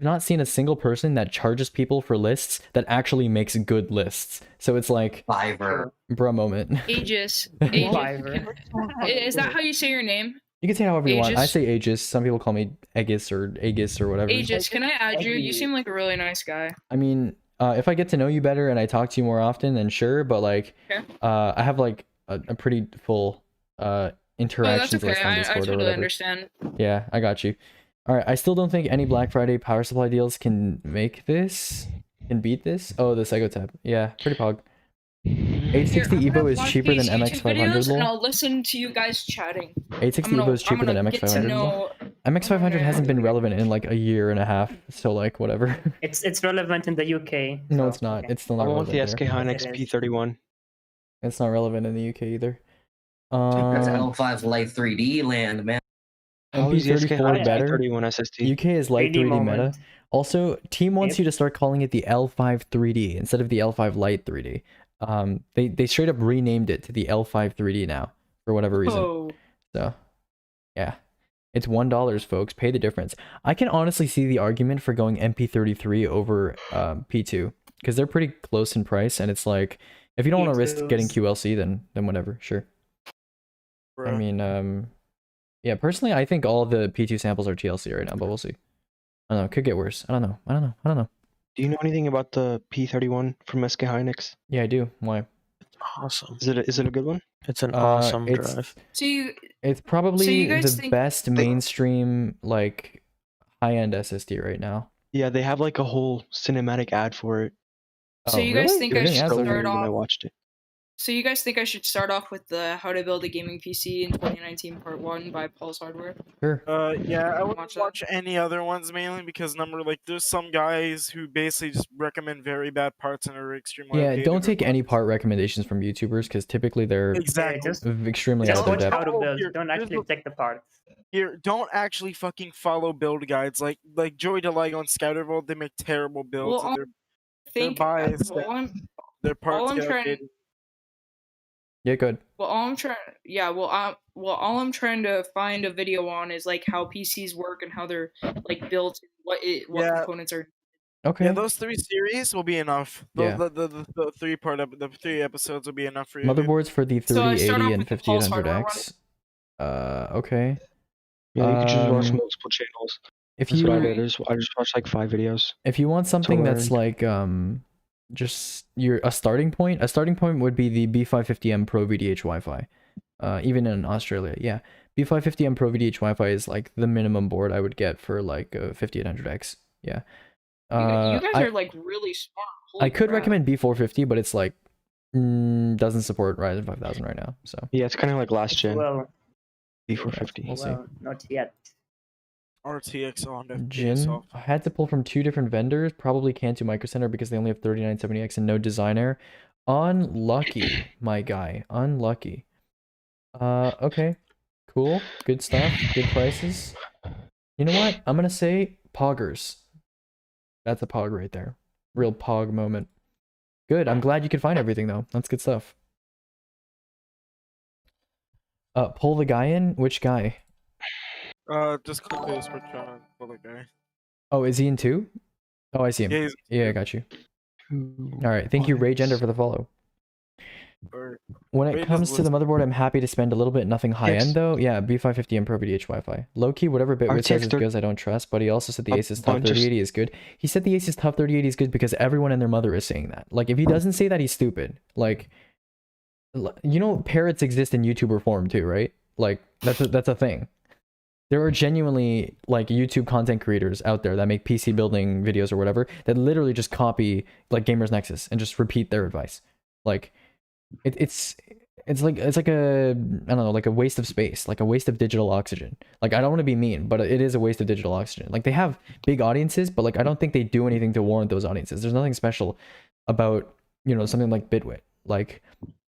not seen a single person that charges people for lists that actually makes good lists. So it's like Fiverr. Bruh moment. Aegis. Fiverr. Is that how you say your name? You can say it however you want. I Aegis? say Aegis. Some people call me Aegis or whatever. Aegis, can I add you? You seem like a really nice guy. I mean, if I get to know you better and I talk to you more often, then sure. But like, Okay. I have like a pretty full interactions Oh, that's list okay. on I Discord or totally whatever. understand. Yeah, I got you. All right, I still don't think any Black Friday power supply deals can beat this. Oh, the Sego tab. Yeah, pretty pog. 860 Here, I'm Evo gonna is watch cheaper than these YouTube MX500 videos, and lol. I'll listen to you guys chatting. 860 Evo is cheaper than get to MX500 lol. know. MX500 hasn't been relevant in like a year and a half, so like whatever. It's relevant in the UK. No, it's not. It's still I not want relevant the there. SK Hynix P31. It's not relevant in the UK either. That's L5 Light 3D land, man. How is the SK MP34 Hynix better. P31 SSD? UK is light 3D 3D meta. moment. Also, Team wants you to start calling it the L5 3D instead of the L5 Lite 3D. They straight up renamed it to the L5 3D now for whatever reason. Oh. So, yeah. It's $1, folks. Pay the difference. I can honestly see the argument for going MP33 over P2 because they're pretty close in price, and it's like if you don't want to risk getting QLC, then whatever, sure. I mean, yeah, personally, I think all the P2 samples are TLC right now, but we'll see. I don't know. It could get worse. I don't know. Do you know anything about the P31 from SK Hynix? Yeah, I do. Why? Awesome. Is it a good one? It's an awesome it's- drive. So you. It's So probably you guys the think- best mainstream like high-end SSD right now. Yeah, they have like a whole cinematic ad for it. So Oh, you guys really? think They're I doing should ads over start here. When I off? watched it. So you guys think I should start off with the How to Build a Gaming PC in 2019 Part 1 by Pulse Hardware? Sure. Yeah, I wouldn't Watch watch any other ones mainly because there's some guys who basically just recommend very bad parts and are extremely Yeah, outdated don't or take any part recommendations from YouTubers because typically they're Exactly. Just extremely out of their watch depth. how to build. Here- Don't here's actually the- check the parts. Here, don't actually fucking follow build guides like Joey DeLigo and Scoutervolt. They make terrible builds. Well, and I think biased. all I'm, their parts all I'm get trying. outdated. Yeah, good. Well, all I'm trying. Yeah. All I'm trying to find a video on is like how PCs work and how they're like built, what Yeah. components are. Okay. Yeah, those 3 series will be enough. Yeah. The 3 episodes will be enough for you. Motherboards for the So I 3080 start off and with the Pulse hardware 5800X. Okay. Yeah, you could just watch Um, multiple channels. If That's what I you did. I just watched like 5 videos. if you want something that's learn. like just a starting point would be the B550M Pro VDH Wi-Fi. Even in Australia, yeah. B550M Pro VDH Wi-Fi is like the minimum board I would get for like a 5800X. Yeah. You guys I, are like really smart. I Holy could crap. recommend B450, but it's like doesn't support Ryzen 5000 right now. So Yeah, it's kind of like last gen. Well, B450. we'll see. well, not yet. RTX on FPS Jin, off. I had to pull from 2 different vendors. Probably can't do Micro Center because they only have 3970X and no designer. Unlucky, my guy. Unlucky. Okay. Cool. Good stuff. Good prices. You know what? I'm gonna say Poggers. That's a Pog right there. Real Pog moment. Good. I'm glad you could find everything though. That's good stuff. Pull the guy in? Which guy? Just click the switch on for the guy. Oh, is he in 2? Oh, I see him. Yeah, he's- Yeah, I got you. Alright, thank you, Rage Ender, for the follow. Or- When Rage it is comes to the motherboard, I'm happy to spend a little bit, nothing high Yes. end though. Yeah, B550M Pro VDH Wi-Fi. Low-key, whatever Bitwit RTX says is 30 because I don't trust, but he also said the A Asus Top bunch of- 3080 is good. He said the Asus Top 3080 is good because everyone and their mother is saying that. Like, if he doesn't say that, he's stupid. Like, you know, parrots exist in YouTuber form too, right? Like, that's a thing. There are genuinely like YouTube content creators out there that make PC building videos or whatever that literally just copy like Gamers Nexus and just repeat their advice. Like it's like a I don't know, like a waste of space, like a waste of digital oxygen. Like I don't want to be mean, but it is a waste of digital oxygen. Like they have big audiences, but like I don't think they do anything to warrant those audiences. There's nothing special about, you know, something like Bitwit. Like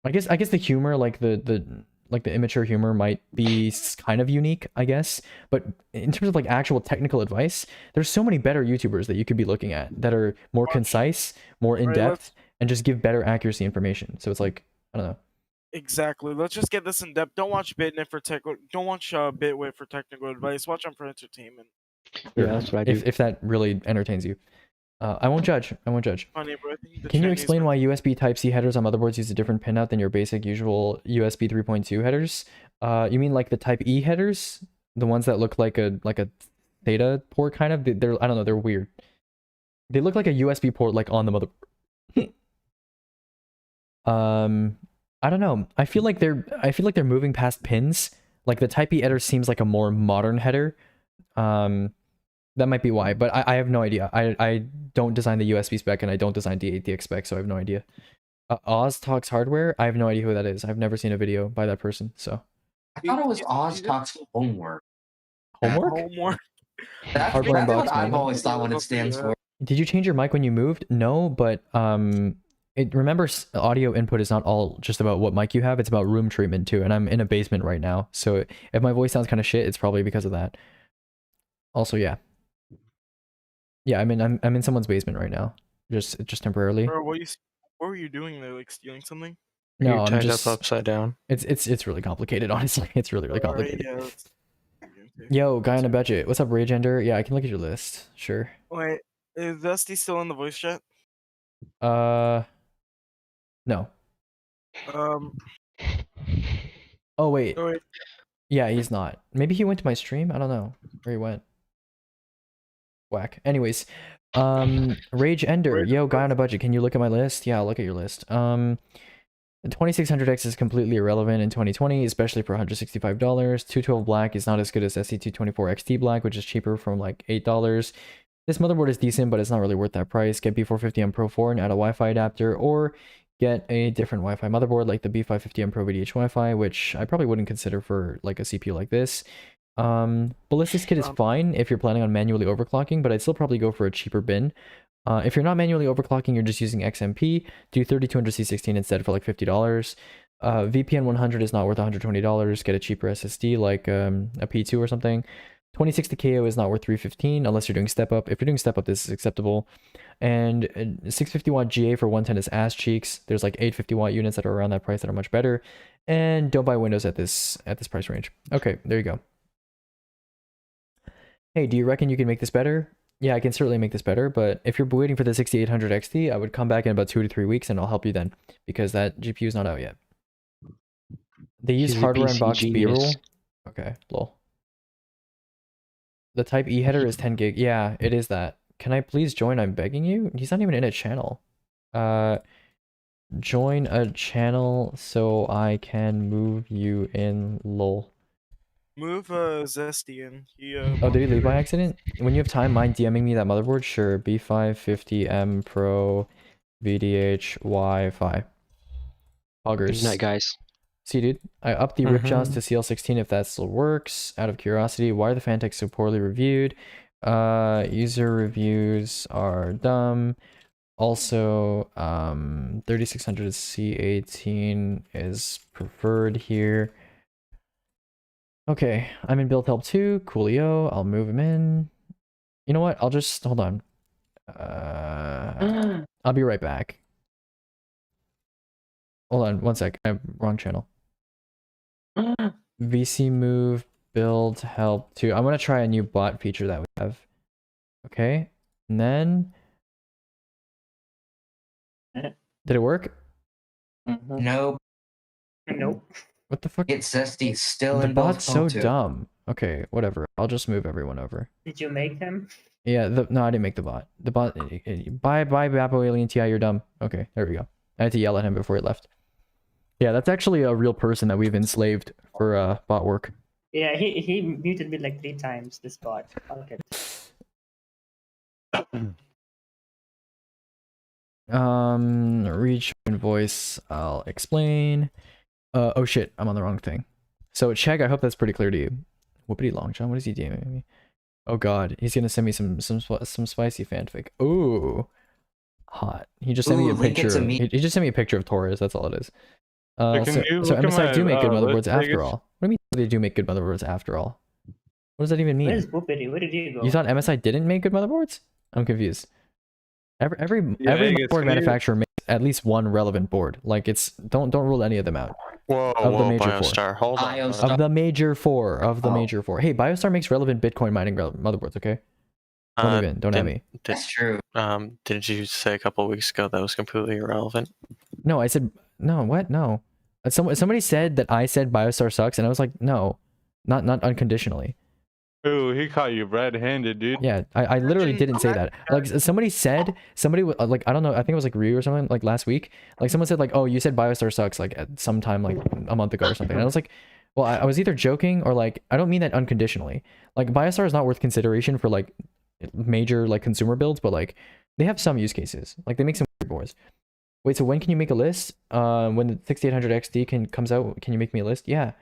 I guess the humor, like the immature humor might be kind of unique, I guess. But in terms of like actual technical advice, there's so many better YouTubers that you could be looking at that are more concise, more in depth, and just give better accuracy information. So it's like, I don't know. Exactly. Let's just get this in depth. Don't watch Bitnet for Don't watch Bitwit for technical advice. Watch them for entertainment. Yeah, that's what I do. If that really entertains you. I won't judge. I won't judge. Funny, bro. I think the Can you Chinese explain are- why USB Type-C headers on motherboards use a different pinout than your basic usual USB 3.2 headers? You mean like the Type E headers? The ones that look like a SATA port kind of? They're I don't know, they're weird. They look like a USB port like on the motherboard. I don't know. I feel like they're moving past pins. Like the Type E header seems like a more modern header. That might be why, but I have no idea. I don't design the USB spec and I don't design D8DX spec, so I have no idea. Oz Talks Hardware, I have no idea who that is. I've never seen a video by that person, so. I thought it was Oz Talks Homework. Homework? Homework. That's Hardware what Unboxed I've Manual. always thought what it stands for. Did you change your mic when you moved? No, but remember audio input is not all just about what mic you have, it's about room treatment too, and I'm in a basement right now, so if my voice sounds kind of shit, it's probably because of that. Also, yeah. Yeah, I'm in someone's basement right now. Just temporarily. Bro, what were you doing there? Like stealing something? No, You I'm tied just up upside down. It's really complicated, honestly. It's really Alright, complicated. yeah, let's- Yo, guy on a budget. What's up, Rage Ender? Yeah, I can look at your list. Sure. Wait, is Dusty still in the voice chat? No. Oh Oh wait. wait. Yeah, he's not. Maybe he went to my stream? I don't know where he went. Whack. Anyways, Rage Ender. Yo, guy on a budget. Can you look at my list? Yeah, I'll look at your list. The 2600X is completely irrelevant in 2020, especially for $165. 212 Black is not as good as SC224 XT Black, which is cheaper from like $8. This motherboard is decent, but it's not really worth that price. Get B450M Pro 4 and add a Wi-Fi adapter, or get a different Wi-Fi motherboard like the B550M Pro VDH Wi-Fi, which I probably wouldn't consider for like a CPU like this. Ballistics kit is fine if you're planning on manually overclocking, but I'd still probably go for a cheaper bin. If you're not manually overclocking, you're just using XMP, do 3200C16 instead for like $50. VPN 100 is not worth $120. Get a cheaper SSD like a P2 or something. 2060 KO is not worth $315 unless you're doing step up. If you're doing step up, this is acceptable. And 650 watt GA for 110 is ass cheeks. There's like 850 watt units that are around that price that are much better. And don't buy Windows at this price range. Okay, there you go. Hey, do you reckon you can make this better? Yeah, I can certainly make this better, but if you're waiting for the 6800 XT, I would come back in about 2 to 3 weeks and I'll help you then, because that GPU is not out yet. They use He's a hardware PC unboxed genius. B-roll. Okay, lol. The Type E header is 10 gig. Yeah, it is that. Can I please join? I'm begging you. He's not even in a channel. Join a channel so I can move you in, lol. Move Zesty in. Oh, did he leave by accident? When you have time, mind DMing me that motherboard? Sure. B550M Pro VDH Wi-Fi. Poggers. Good night, guys. See, dude, I upped the Ripjaws to CL16 if that still works. Out of curiosity, why are the Fantecs so poorly reviewed? User reviews are dumb. Also, 3600 C18 is preferred here. Okay, I'm in build help 2. Coolio, I'll move him in. You know what? I'll just hold on. I'll be right back. Hold on, one sec. I have wrong channel. VC move build help 2. I'm gonna try a new bot feature that we have. Okay, and then did it work? Nope. Nope. What the fuck? It's Zesty still The in both bot's so phone too. dumb. Okay, whatever. I'll just move everyone over. Did you make him? Yeah, no, I didn't make the bot. The bot. Bye, Bapo Alien TI, you're dumb. Okay, there we go. I had to yell at him before he left. Yeah, that's actually a real person that we've enslaved for bot work. Yeah, he muted me like 3 times. This bot. Okay. Reach and voice. I'll explain. Oh shit, I'm on the wrong thing. So Chegg, I hope that's pretty clear to you. Whoopity long John, what is he DMing me? Oh god, he's gonna send me some spicy fanfic. Ooh, hot. He just sent me a picture. He just sent me a picture of Torres. That's all it is. So MSI do make good motherboards after all. What do you mean they do make good motherboards after all? What does that even mean? Where's Whoopity? Where did you go? You thought MSI didn't make good motherboards? I'm confused. Every motherboard manufacturer makes at least one relevant board. Like it's don't rule any of them out. Whoa, Of the whoa, major Biostar, hold on. Of the major four. Major four. Hey, Biostar makes relevant Bitcoin mining motherboards. Okay. Don't even. Don't at me. That's true. Didn't you say a couple weeks ago that was completely irrelevant? No, I said no. What? No. Somebody said that I said Biostar sucks, and I was like, no, not unconditionally. Ooh, he caught you red-handed, dude. Yeah, I literally didn't say that. Like somebody like I don't know, I think it was like Ryu or something like last week. Like someone said like, oh, you said Biostar sucks like at some time like a month ago or something. And I was like, well, I was either joking or like I don't mean that unconditionally. Like Biostar is not worth consideration for like major like consumer builds, but like they have some use cases. Like they make some weird boards. Wait, so when can you make a list? When the 6800 XD comes out, can you make me a list? Yeah.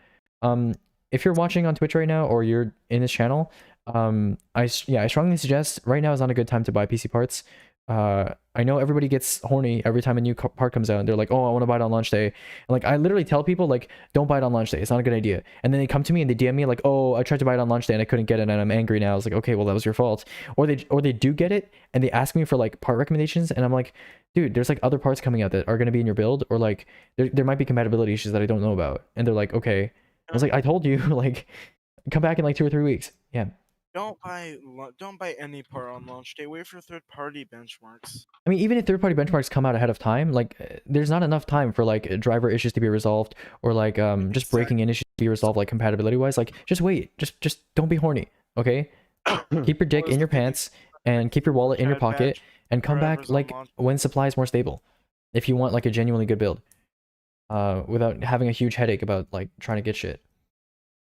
If you're watching on Twitch right now or you're in this channel, I strongly suggest right now is not a good time to buy PC parts. I know everybody gets horny every time a new part comes out and they're like, oh, I want to buy it on launch day. And like I literally tell people like, don't buy it on launch day. It's not a good idea. And then they come to me and they DM me like, oh, I tried to buy it on launch day and I couldn't get it and I'm angry now. I was like, okay, well that was your fault. Or they do get it and they ask me for like part recommendations and I'm like, dude, there's like other parts coming out that are going to be in your build, or like there might be compatibility issues that I don't know about. And they're like, okay. I was like, I told you, like, come back in like 2 or 3 weeks. Yeah. Don't buy any part on launch day. Wait for third-party benchmarks. I mean, even if third-party benchmarks come out ahead of time, like, there's not enough time for like driver issues to be resolved, or like just breaking in issues to be resolved, like compatibility-wise. Like, just wait. Just don't be horny, okay? Keep your dick in your pants and keep your wallet in your pocket, and come back like when supply is more stable. If you want like a genuinely good build. Without having a huge headache about like trying to get shit.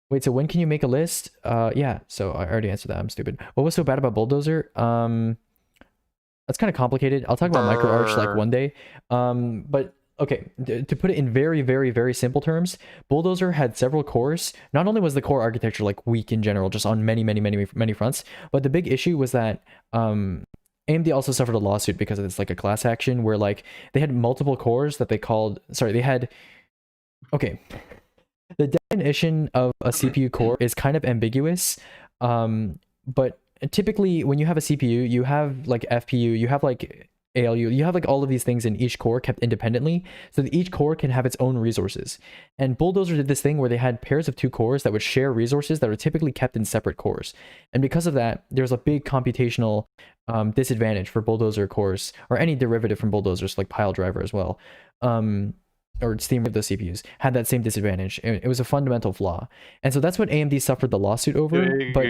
Wait, so when can you make a list? Yeah, so I already answered that. I'm stupid. What was so bad about Bulldozer? That's kind of complicated. I'll talk about MicroArch like one day. But okay, to put it in very, very, very simple terms, Bulldozer had several cores. Not only was the core architecture like weak in general, just on many fronts, but the big issue was that AMD also suffered a lawsuit because it's like a class action where like they had multiple cores that they called, okay. The definition of a CPU core is kind of ambiguous, but typically when you have a CPU, you have like FPU, you have like ALU, you have like all of these things in each core kept independently, so that each core can have its own resources. And Bulldozer did this thing where they had pairs of 2 cores that would share resources that are typically kept in separate cores. And because of that, there's a big computational disadvantage for Bulldozer cores, or any derivative from Bulldozers like Piledriver as well. Or Steam of the CPUs had that same disadvantage. It was a fundamental flaw. And so that's what AMD suffered the lawsuit over. But